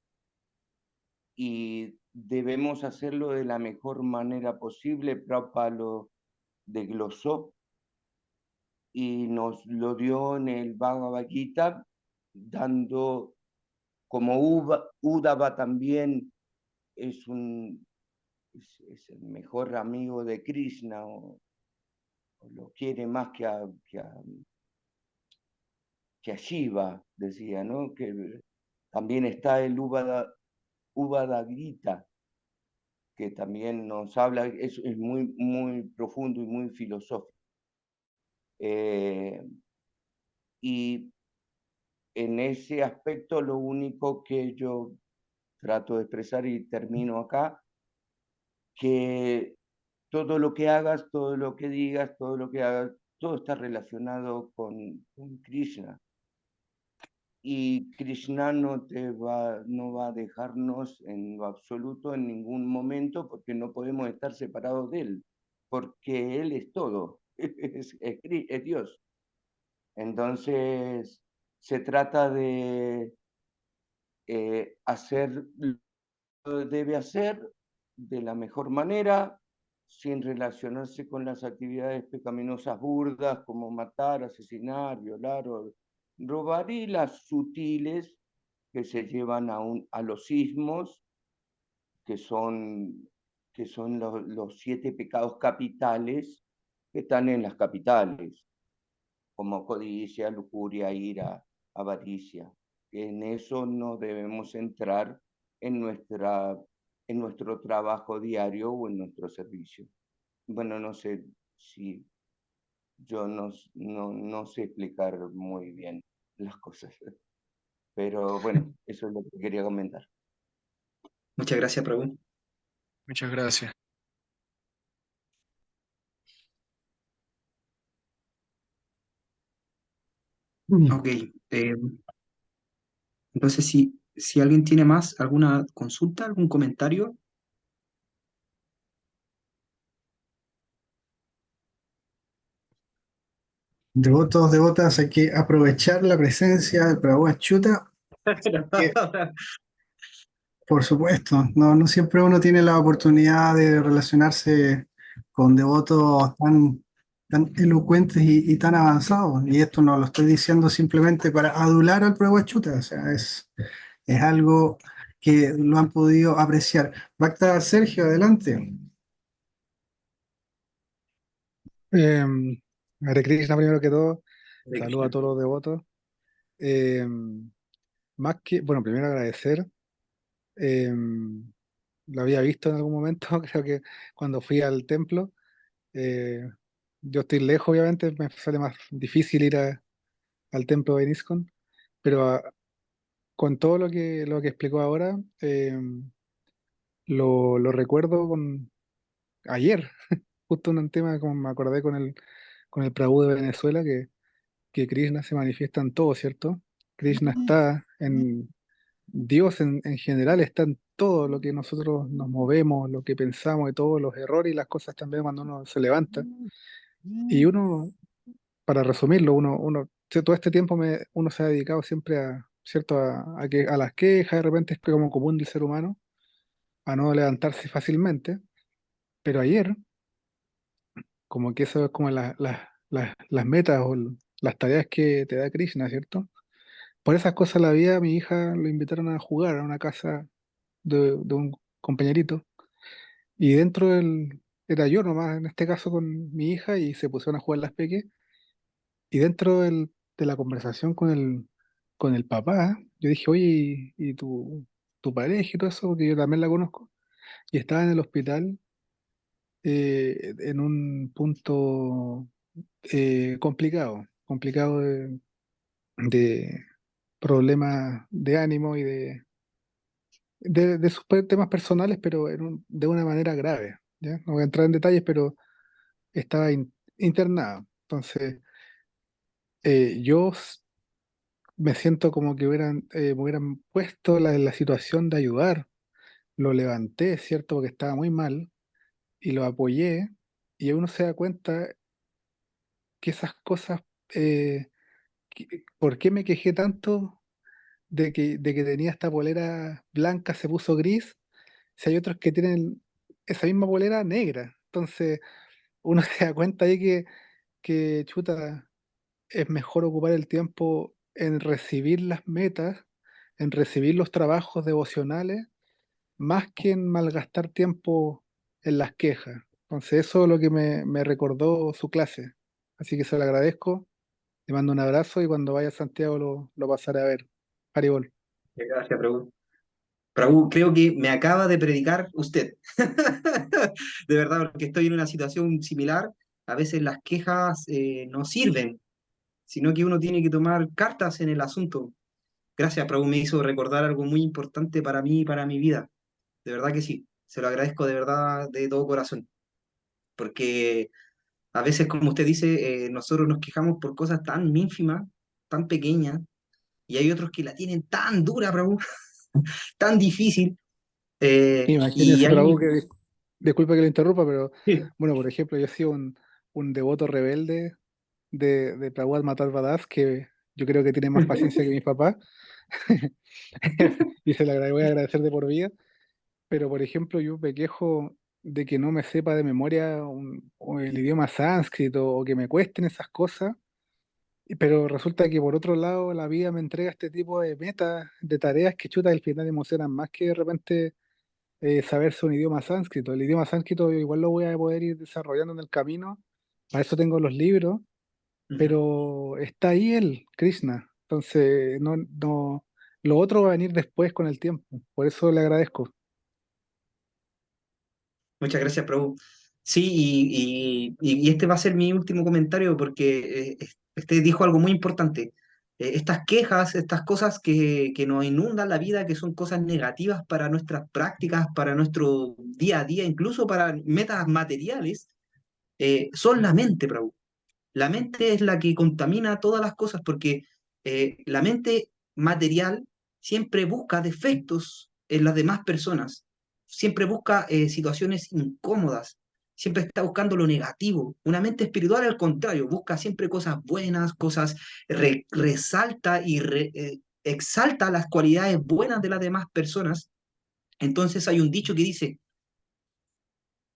y debemos hacerlo de la mejor manera posible. Prabhupada lo desglosó y nos lo dio en el Bhagavad Gita, dando como Uddhava también es el mejor amigo de Krishna, o lo quiere más que a Shiva, decía, ¿no? Que también está el Uddhava Gita, que también nos habla, es muy profundo y muy filosófico. Y en ese aspecto lo único que yo trato de expresar, y termino acá, que todo lo que hagas, todo lo que digas, todo lo que hagas, todo está relacionado con Krishna. Y Krishna no va a dejarnos en lo absoluto en ningún momento, porque no podemos estar separados de él, porque él es todo, es Dios. Entonces, se trata de hacer lo que debe hacer de la mejor manera, sin relacionarse con las actividades pecaminosas burdas como matar, asesinar, violar o robar, y las sutiles que se llevan a los sismos, que son los 7 pecados capitales que están en las capitales, como codicia, lujuria, ira, avaricia. En eso no debemos entrar en nuestro trabajo diario o en nuestro servicio. Bueno, no sé si yo no sé explicar muy bien las cosas, pero bueno, eso es lo que quería comentar. Muchas gracias, Prabhu. Muchas gracias. Ok. Entonces, si alguien tiene más, alguna consulta, algún comentario. Devotos, devotas, hay que aprovechar la presencia del Prabhu Achyuta, que por supuesto, no siempre uno tiene la oportunidad de relacionarse con devotos tan elocuentes y tan avanzados. Y esto no lo estoy diciendo simplemente para adular al Prabhu Achyuta, o sea, es algo que lo han podido apreciar. Bhakta Sergio, adelante. Hare Krishna, primero que todo, Hare saludo a Krishna. todos los devotos. Más que, bueno, primero agradecer, lo había visto en algún momento, creo que cuando fui al templo. eh, yo estoy lejos, obviamente, me sale más difícil ir al templo de ISKCON, pero con todo lo que explicó ahora, lo recuerdo ayer, justo un tema como me acordé con el Prabhu de Venezuela, que Krishna se manifiesta en todo, ¿cierto? Krishna está en Dios en general, está en todo lo que nosotros nos movemos, lo que pensamos, de todos los errores y las cosas también cuando uno se levanta. Y uno, para resumirlo, todo este tiempo uno se ha dedicado siempre a, ¿cierto? A las quejas, de repente es como común del ser humano, a no levantarse fácilmente. Pero ayer, como que eso es como las metas o las tareas que te da Krishna, ¿cierto? Por esas cosas la vida, mi hija lo invitaron a jugar a una casa de un compañerito. Y era yo nomás, en este caso con mi hija, y se pusieron a jugar las peques. Y dentro de la conversación con el papá, yo dije, oye, ¿y tu pareja y todo eso? Porque yo también la conozco. Y estaba en el hospital en un punto complicado de problemas de ánimo y de sus temas personales, pero de una manera grave. ¿Ya? No voy a entrar en detalles, pero estaba internado. Entonces, yo me siento como que me hubieran puesto en la situación de ayudar. Lo levanté, ¿cierto? Porque estaba muy mal y lo apoyé. Y uno se da cuenta que esas cosas, ¿por qué me quejé tanto de que tenía esta polera blanca, se puso gris? Si hay otros que tienen esa misma polera negra. Entonces, uno se da cuenta ahí que chuta, es mejor ocupar el tiempo en recibir las metas, en recibir los trabajos devocionales, más que en malgastar tiempo en las quejas. Entonces, eso es lo que me recordó su clase. Así que se lo agradezco, le mando un abrazo y cuando vaya a Santiago lo pasaré a ver. Haribol. Gracias, Prabhu. Prabhu, creo que me acaba de predicar usted. De verdad, porque estoy en una situación similar. A veces las quejas no sirven, sino que uno tiene que tomar cartas en el asunto. Gracias, Prabhu, me hizo recordar algo muy importante para mí y para mi vida. De verdad que sí, se lo agradezco de verdad de todo corazón, porque a veces, como usted dice, nosotros nos quejamos por cosas tan ínfimas, tan pequeñas, y hay otros que la tienen tan dura, Prabhu, tan difícil. Y Imagínense, hay... Prabhu, disculpe que le interrumpa, pero Sí. bueno, por ejemplo, yo he sido un devoto rebelde de Prabhupada Matar Badass, que yo creo que tiene más paciencia que mi papá, y voy a agradecer de por vida. Pero, por ejemplo, yo me quejo de que no me sepa de memoria o el idioma sánscrito o que me cuesten esas cosas, pero resulta que por otro lado la vida me entrega este tipo de metas, de tareas que chuta al final emocionan más que de repente saberse un idioma sánscrito. El idioma sánscrito yo igual lo voy a poder ir desarrollando en el camino, para eso tengo los libros, Ujú. pero está ahí él, Krishna. Entonces, lo otro va a venir después con el tiempo. Por eso le agradezco. Muchas gracias, Prabhu. Sí, y este va a ser mi último comentario porque este dijo algo muy importante. Estas quejas, estas cosas que nos inundan la vida, que son cosas negativas para nuestras prácticas, para nuestro día a día, incluso para metas materiales, son la mente, Prabhu. La mente es la que contamina todas las cosas porque la mente material siempre busca defectos en las demás personas, siempre busca situaciones incómodas, siempre está buscando lo negativo. Una mente espiritual, al contrario, busca siempre cosas buenas, cosas, resalta y exalta las cualidades buenas de las demás personas. Entonces hay un dicho que dice,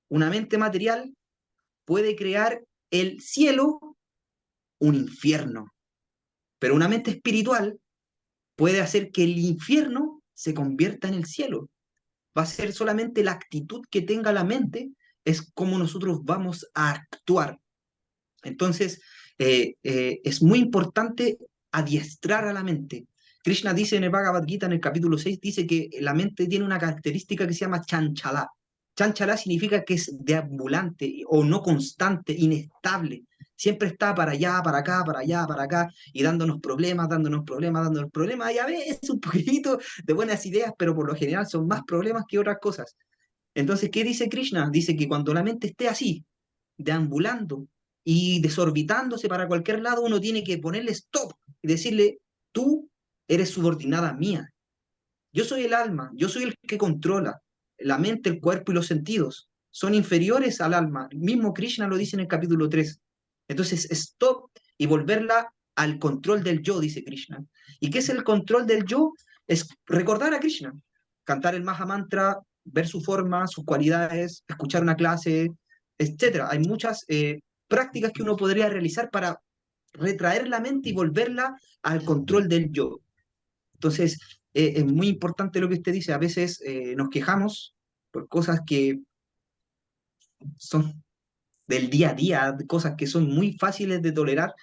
una mente material puede crear el cielo, un infierno. Pero una mente espiritual puede hacer que el infierno se convierta en el cielo. Va a ser solamente la actitud que tenga la mente, es como nosotros vamos a actuar. Entonces, es muy importante adiestrar a la mente. Krishna dice en el Bhagavad Gita, en el capítulo 6, dice que la mente tiene una característica que se llama chanchala. Chanchala significa que es deambulante o no constante, inestable. Siempre está para allá, para acá, para allá, para acá, y dándonos problemas, dándonos problemas, dándonos problemas, y a veces un poquitito de buenas ideas, pero por lo general son más problemas que otras cosas. Entonces, ¿qué dice Krishna? Dice que cuando la mente esté así, deambulando y desorbitándose para cualquier lado, uno tiene que ponerle stop y decirle, tú eres subordinada mía. Yo soy el alma, yo soy el que controla la mente, el cuerpo y los sentidos. Son inferiores al alma. El mismo Krishna lo dice en el capítulo 3. Entonces, stop y volverla al control del yo, dice Krishna. ¿Y qué es el control del yo? Es recordar a Krishna, cantar el Maha Mantra, ver su forma, sus cualidades, escuchar una clase, etcétera. Hay muchas prácticas que uno podría realizar para retraer la mente y volverla al control del yo. Entonces, es muy importante lo que usted dice. A veces nos quejamos por cosas que son del día a día, cosas que son muy fáciles de tolerar,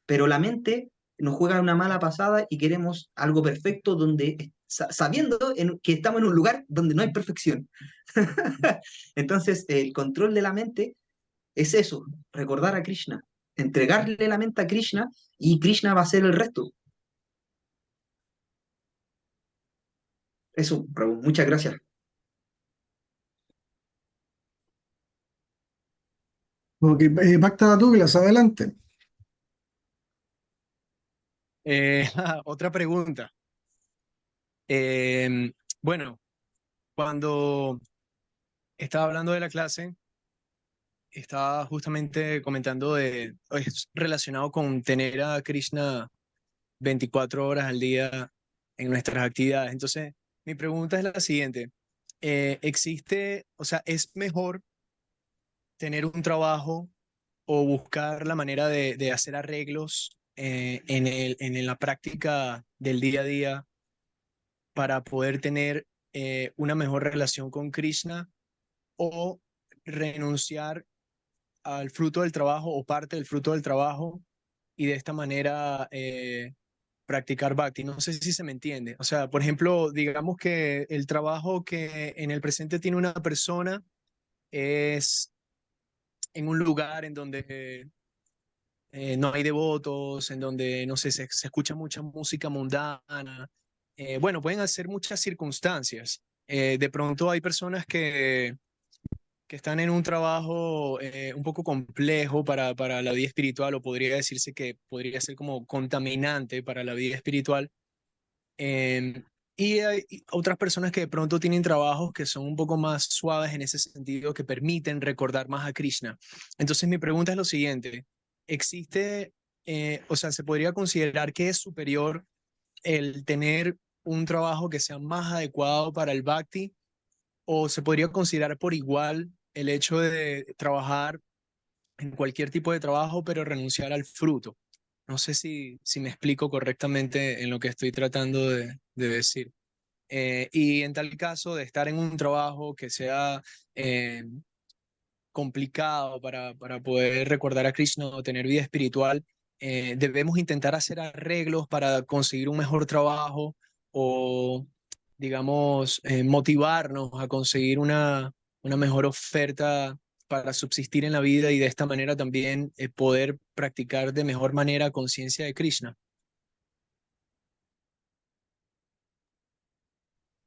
pero la mente nos juega una mala pasada y queremos algo perfecto donde, sabiendo que estamos en un lugar donde no hay perfección. Entonces, el control de la mente es eso, recordar a Krishna, entregarle la mente a Krishna y Krishna va a hacer el resto. Eso, Prabhu, muchas gracias. Ok, Bhakta Douglas, adelante. Otra pregunta. Bueno, cuando estaba hablando de la clase, estaba justamente comentando es relacionado con tener a Krishna 24 horas al día en nuestras actividades. Entonces, mi pregunta es la siguiente. ¿Existe, o sea, es mejor tener un trabajo o buscar la manera de hacer arreglos en la práctica del día a día para poder tener una mejor relación con Krishna o renunciar al fruto del trabajo o parte del fruto del trabajo y de esta manera practicar bhakti? No sé si se me entiende. O sea, por ejemplo, digamos que el trabajo que en el presente tiene una persona es en un lugar en donde no hay devotos, en donde, no sé, se escucha mucha música mundana. Bueno, pueden hacer muchas circunstancias. De pronto hay personas que están en un trabajo un poco complejo para la vida espiritual, o podría decirse que podría ser como contaminante para la vida espiritual. Em, y hay otras personas que de pronto tienen trabajos que son un poco más suaves en ese sentido, que permiten recordar más a Krishna. Entonces mi pregunta es lo siguiente, ¿existe, o sea, se podría considerar que es superior el tener un trabajo que sea más adecuado para el bhakti, o se podría considerar por igual el hecho de trabajar en cualquier tipo de trabajo, pero renunciar al fruto? No sé si me explico correctamente en lo que estoy tratando de decir. Y en tal caso de estar en un trabajo que sea complicado para poder recordar a Krishna o tener vida espiritual, debemos intentar hacer arreglos para conseguir un mejor trabajo o, digamos, motivarnos a conseguir una mejor oferta para subsistir en la vida y de esta manera también poder practicar de mejor manera conciencia de Krishna.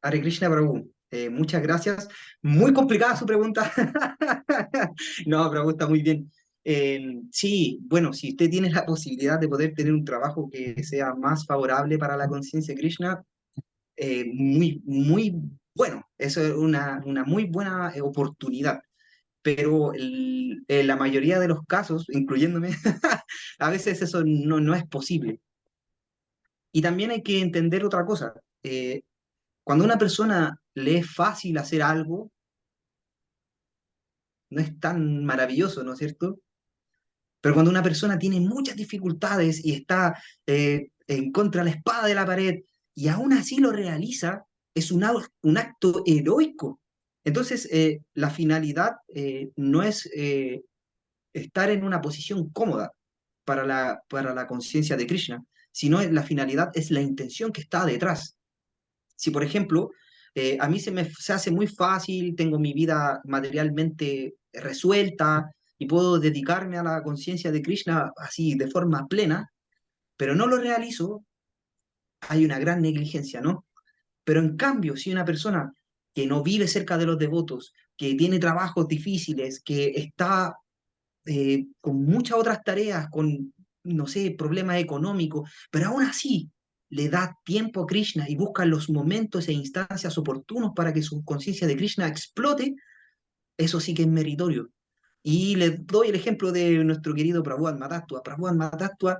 Hare Krishna Prabhu, muchas gracias. Muy complicada su pregunta. No, Prabhu, está muy bien. Sí, bueno, si usted tiene la posibilidad de poder tener un trabajo que sea más favorable para la conciencia de Krishna, muy, muy bueno. Eso es una muy buena oportunidad. Pero en la mayoría de los casos, incluyéndome, a veces eso no es posible. Y también hay que entender otra cosa. Cuando a una persona le es fácil hacer algo, no es tan maravilloso, ¿no es cierto? Pero cuando una persona tiene muchas dificultades y está en contra de la espada de la pared y aún así lo realiza, es un acto heroico. Entonces, la finalidad no es estar en una posición cómoda para la conciencia de Krishna, sino la finalidad es la intención que está detrás. Si, por ejemplo, a mí se hace muy fácil, tengo mi vida materialmente resuelta y puedo dedicarme a la conciencia de Krishna así de forma plena, pero no lo realizo, hay una gran negligencia, ¿no? Pero en cambio, si una persona que no vive cerca de los devotos que tiene trabajos difíciles, que está con muchas otras tareas, con, no sé, problemas económicos, pero aún así le da tiempo a Krishna y busca los momentos e instancias oportunos para que su conciencia de Krishna explote, eso sí que es meritorio. Y le doy el ejemplo de nuestro querido Prabhupada Matatma. Prabhupada Matatma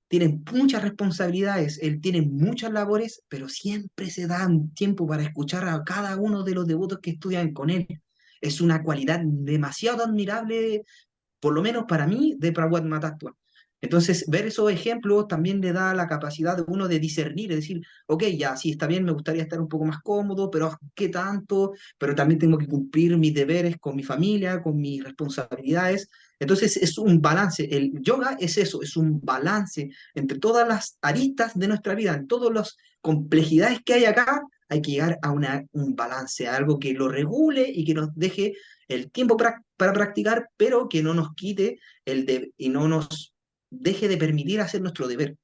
tiene muchas responsabilidades, él tiene muchas labores, pero siempre se da un tiempo para escuchar a cada uno de los devotos que estudian con él. Es una cualidad demasiado admirable, por lo menos para mí, de Prabhupada Matatma. Entonces, ver esos ejemplos también le da la capacidad de uno de discernir, es decir, ok, ya, sí, está bien, me gustaría estar un poco más cómodo, pero ¿qué tanto? Pero también tengo que cumplir mis deberes con mi familia, con mis responsabilidades. Entonces, es un balance. El yoga es eso, es un balance entre todas las aristas de nuestra vida, en todas las complejidades que hay acá, hay que llegar a un balance, a algo que lo regule y que nos deje el tiempo para practicar, pero que no nos quite y no nos deje de permitir hacer nuestro deber.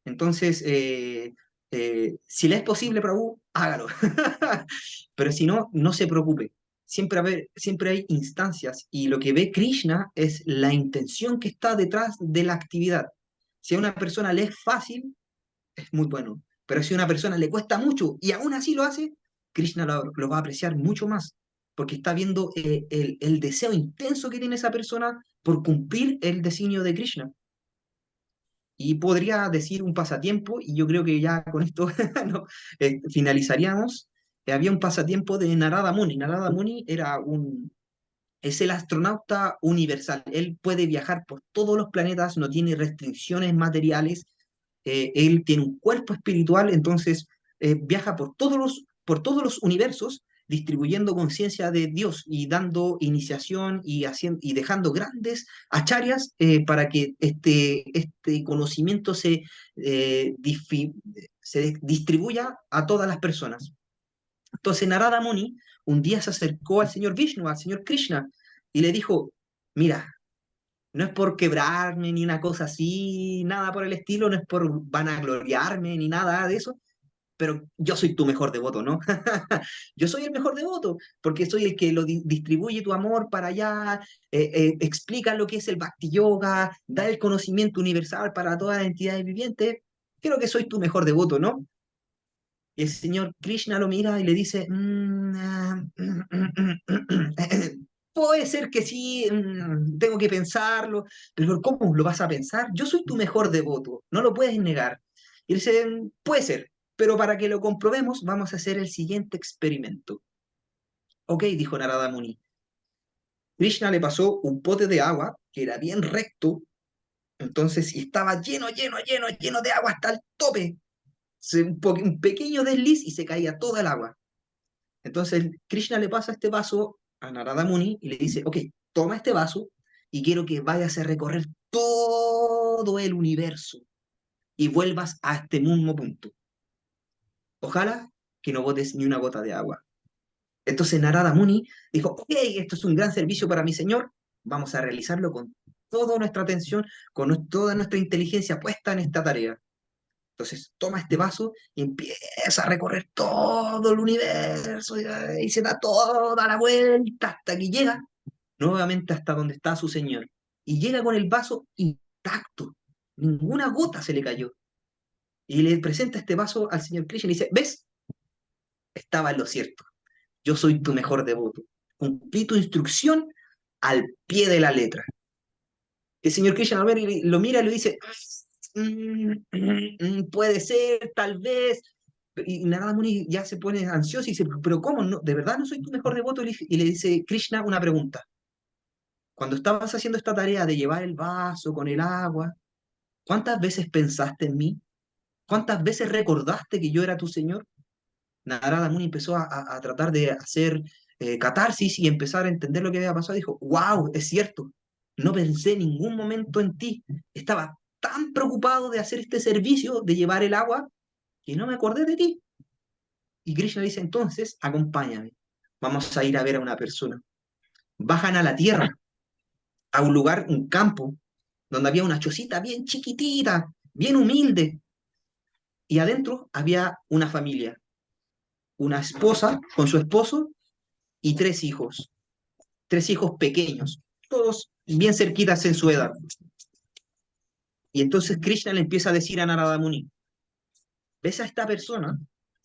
Entonces, si le es posible, Prabhu, hágalo. Pero si no, no se preocupe. Siempre hay instancias y lo que ve Krishna es la intención que está detrás de la actividad. Si a una persona le es fácil, es muy bueno. Pero si a una persona le cuesta mucho y aún así lo hace, Krishna lo va a apreciar mucho más, porque está viendo el deseo intenso que tiene esa persona por cumplir el designio de Krishna. Y podría decir un pasatiempo, y yo creo que ya con esto no, finalizaríamos. Había un pasatiempo de Narada Muni. Narada Muni es el astronauta universal. Él puede viajar por todos los planetas, no tiene restricciones materiales. Él tiene un cuerpo espiritual, entonces viaja por todos los universos, distribuyendo conciencia de Dios y dando iniciación y dejando grandes acharyas para que este conocimiento se distribuya a todas las personas. Entonces Narada Muni un día se acercó al señor Vishnu, al señor Krishna, y le dijo, mira, no es por quebrarme ni una cosa así, nada por el estilo, no es por vanagloriarme ni nada de eso, pero yo soy tu mejor devoto, ¿no? Yo soy el mejor devoto, porque soy el que distribuye tu amor para allá, explica lo que es el Bhakti Yoga, da el conocimiento universal para todas las entidades vivientes. Creo que soy tu mejor devoto, ¿no? Y el señor Krishna lo mira y le dice, puede ser que sí, tengo que pensarlo, pero ¿cómo lo vas a pensar? Yo soy tu mejor devoto, no lo puedes negar. Y él dice, puede ser, pero para que lo comprobemos vamos a hacer el siguiente experimento. Ok, dijo Narada Muni. Krishna le pasó un pote de agua que era bien recto, entonces y estaba lleno de agua hasta el tope. Un pequeño desliz y se caía toda el agua. Entonces Krishna le pasa este vaso a Narada Muni y le dice, ok, toma este vaso y quiero que vayas a recorrer todo el universo y vuelvas a este mismo punto. Ojalá que no botes ni una gota de agua. Entonces Narada Muni dijo, ok, esto es un gran servicio para mi señor, vamos a realizarlo con toda nuestra atención, con toda nuestra inteligencia puesta en esta tarea. Entonces toma este vaso y empieza a recorrer todo el universo y se da toda la vuelta hasta que llega nuevamente hasta donde está su señor. Y llega con el vaso intacto, ninguna gota se le cayó. Y le presenta este vaso al señor Krishna y dice, ¿ves? Estaba en lo cierto. Yo soy tu mejor devoto. Cumplí tu instrucción al pie de la letra. El señor Krishna lo mira y le dice, puede ser, tal vez. Y Narada Muni ya se pone ansioso y dice, pero ¿cómo? No, ¿de verdad no soy tu mejor devoto? Y le dice Krishna una pregunta. Cuando estabas haciendo esta tarea de llevar el vaso con el agua, ¿cuántas veces pensaste en mí? ¿Cuántas veces recordaste que yo era tu señor? Narada Muni empezó a tratar de hacer catarsis y empezar a entender lo que había pasado. Dijo, wow, es cierto, no pensé en ningún momento en ti. Estaba tan preocupado de hacer este servicio, de llevar el agua, que no me acordé de ti. Y Krishna dice, entonces, acompáñame. Vamos a ir a ver a una persona. Bajan a la tierra, a un lugar, un campo, donde había una chocita bien chiquitita, bien humilde. Y adentro había una familia, una esposa con su esposo y 3 hijos pequeños, todos bien cerquitas en su edad. Y entonces Krishna le empieza a decir a Narada Muni, ¿ves a esta persona?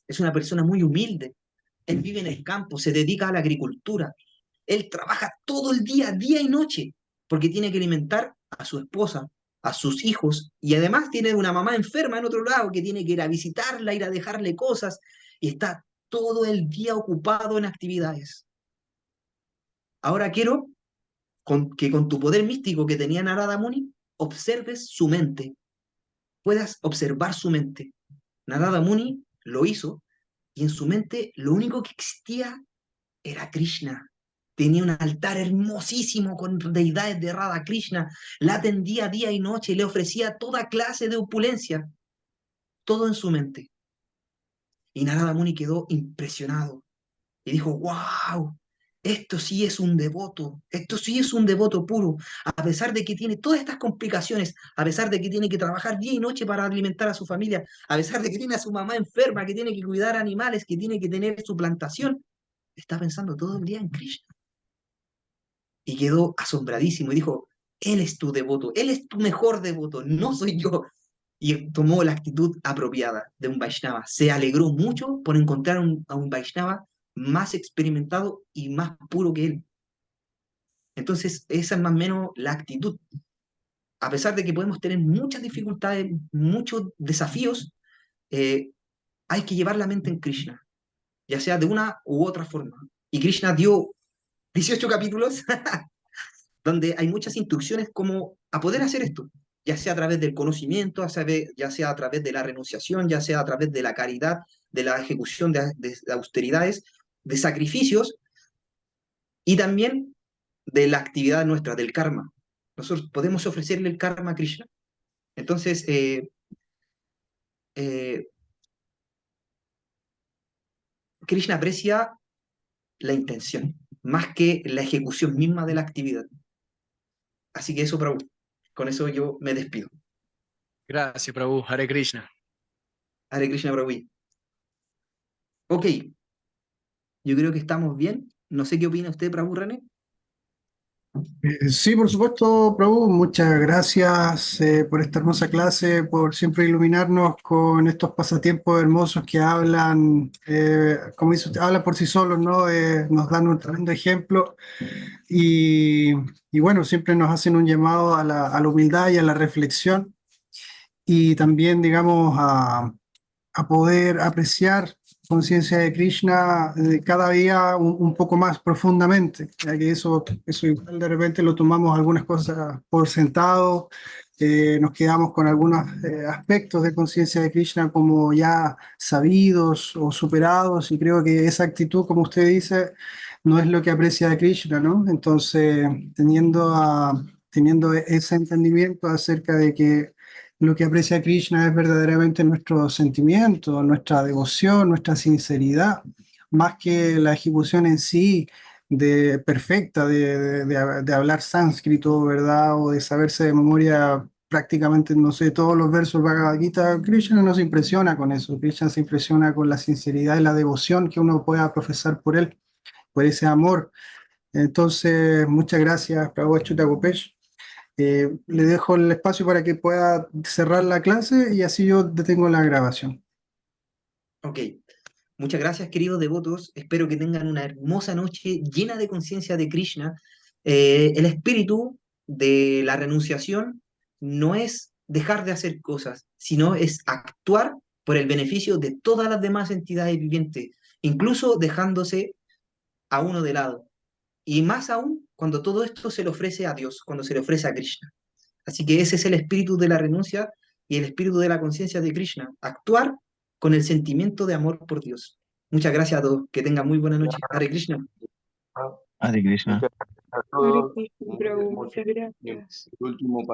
Es una persona muy humilde. Él vive en el campo, se dedica a la agricultura. Él trabaja todo el día y noche, porque tiene que alimentar a su esposa, a sus hijos, y además tiene una mamá enferma en otro lado que tiene que ir a visitarla, ir a dejarle cosas, y está todo el día ocupado en actividades. Ahora quiero que con tu poder místico que tenía Narada Muni, observes su mente, puedas observar su mente. Narada Muni lo hizo, y en su mente lo único que existía era Krishna. Tenía un altar hermosísimo con deidades de Radha Krishna. La atendía día y noche y le ofrecía toda clase de opulencia. Todo en su mente. Y Narada Muni quedó impresionado. Y dijo, wow, esto sí es un devoto. Esto sí es un devoto puro. A pesar de que tiene todas estas complicaciones, a pesar de que tiene que trabajar día y noche para alimentar a su familia, a pesar de que tiene a su mamá enferma, que tiene que cuidar animales, que tiene que tener su plantación, está pensando todo el día en Krishna. Y quedó asombradísimo y dijo, él es tu devoto, él es tu mejor devoto, no soy yo. Y tomó la actitud apropiada de un Vaishnava. Se alegró mucho por encontrar a un Vaishnava más experimentado y más puro que él. Entonces, esa es más o menos la actitud. A pesar de que podemos tener muchas dificultades, muchos desafíos, hay que llevar la mente en Krishna, ya sea de una u otra forma. Y Krishna dio 18 capítulos donde hay muchas instrucciones como a poder hacer esto, ya sea a través del conocimiento, ya sea a través de la renunciación, ya sea a través de la caridad, de la ejecución de austeridades, de sacrificios y también de la actividad nuestra, del karma. Nosotros podemos ofrecerle el karma a Krishna. Entonces, eh, Krishna aprecia la intención más que la ejecución misma de la actividad. Así que eso, Prabhu. Con eso yo me despido. Gracias, Prabhu. Hare Krishna. Hare Krishna, Prabhu. Ok, yo creo que estamos bien. No sé qué opina usted, Prabhu René. Sí, por supuesto, Prabhu, muchas gracias por esta hermosa clase, por siempre iluminarnos con estos pasatiempos hermosos que hablan, como dice usted, hablan por sí solos, ¿no? Nos dan un tremendo ejemplo y, y bueno, siempre nos hacen un llamado a la humildad y a la reflexión y también, digamos, a poder apreciar conciencia de Krishna cada día un poco más profundamente, ya que eso igual de repente lo tomamos algunas cosas por sentado, nos quedamos con algunos aspectos de conciencia de Krishna como ya sabidos o superados, y creo que esa actitud, como usted dice, no es lo que aprecia de Krishna, ¿no? Entonces, teniendo ese entendimiento acerca de que lo que aprecia Krishna es verdaderamente nuestro sentimiento, nuestra devoción, nuestra sinceridad, más que la ejecución en sí perfecta de hablar sánscrito, ¿verdad? O de saberse de memoria prácticamente, no sé, todos los versos del Bhagavad Gita. Krishna no se impresiona con eso. Krishna se impresiona con la sinceridad y la devoción que uno pueda profesar por él, por ese amor. Entonces, muchas gracias, Prabhu Achyuta Gopesh. Le dejo el espacio para que pueda cerrar la clase y así yo detengo la grabación. Ok, muchas gracias, queridos devotos. Espero que tengan una hermosa noche llena de conciencia de Krishna. El espíritu de la renunciación no es dejar de hacer cosas, sino es actuar por el beneficio de todas las demás entidades vivientes, incluso dejándose a uno de lado. Y más aún cuando todo esto se le ofrece a Dios, cuando se le ofrece a Krishna. Así que ese es el espíritu de la renuncia y el espíritu de la conciencia de Krishna. Actuar con el sentimiento de amor por Dios. Muchas gracias a todos. Que tengan muy buena noche. Hare Krishna. Hare Krishna. Muchas gracias a Hare todos. Krishna, Muy Prabhu, hermoso. muchas Y el gracias. último